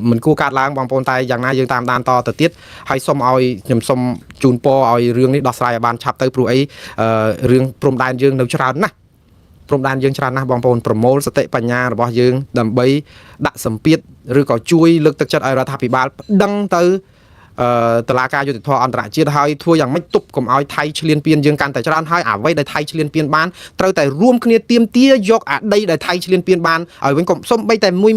មិនគួរកាត់ឡើងបងប្អូនតែយ៉ាងណាយើងតាមដានតទៅទៀតហើយសូមឲ្យខ្ញុំសូមជូនពរឲ្យរឿងនេះដោះស្រាយឲ្យបានឆាប់ទៅព្រោះអីរឿងព្រំដែនយើងនៅច្រើនណាស់ព្រំដែនយើងច្រើនណាស់បងប្អូនប្រមូលសតិបញ្ញារបស់យើងដើម្បីដាក់សម្ពាធឬក៏ជួយលើកទឹកចិត្តឲ្យរដ្ឋាភិបាលប្តឹងទៅតុលាការយុត្តិធម៌អន្តរជាតិហើយធ្វើយ៉ាងម៉េចទប់កុំឲ្យថៃឈ្លានពានយើងកាន់តែច្រើនហើយអ្វីដែលថៃឈ្លានពានបានត្រូវតែរួមគ្នាទាមទារយកអាដីដែលថៃឈ្លានពានបានឲ្យវិញកុំសុំបីតែមួយ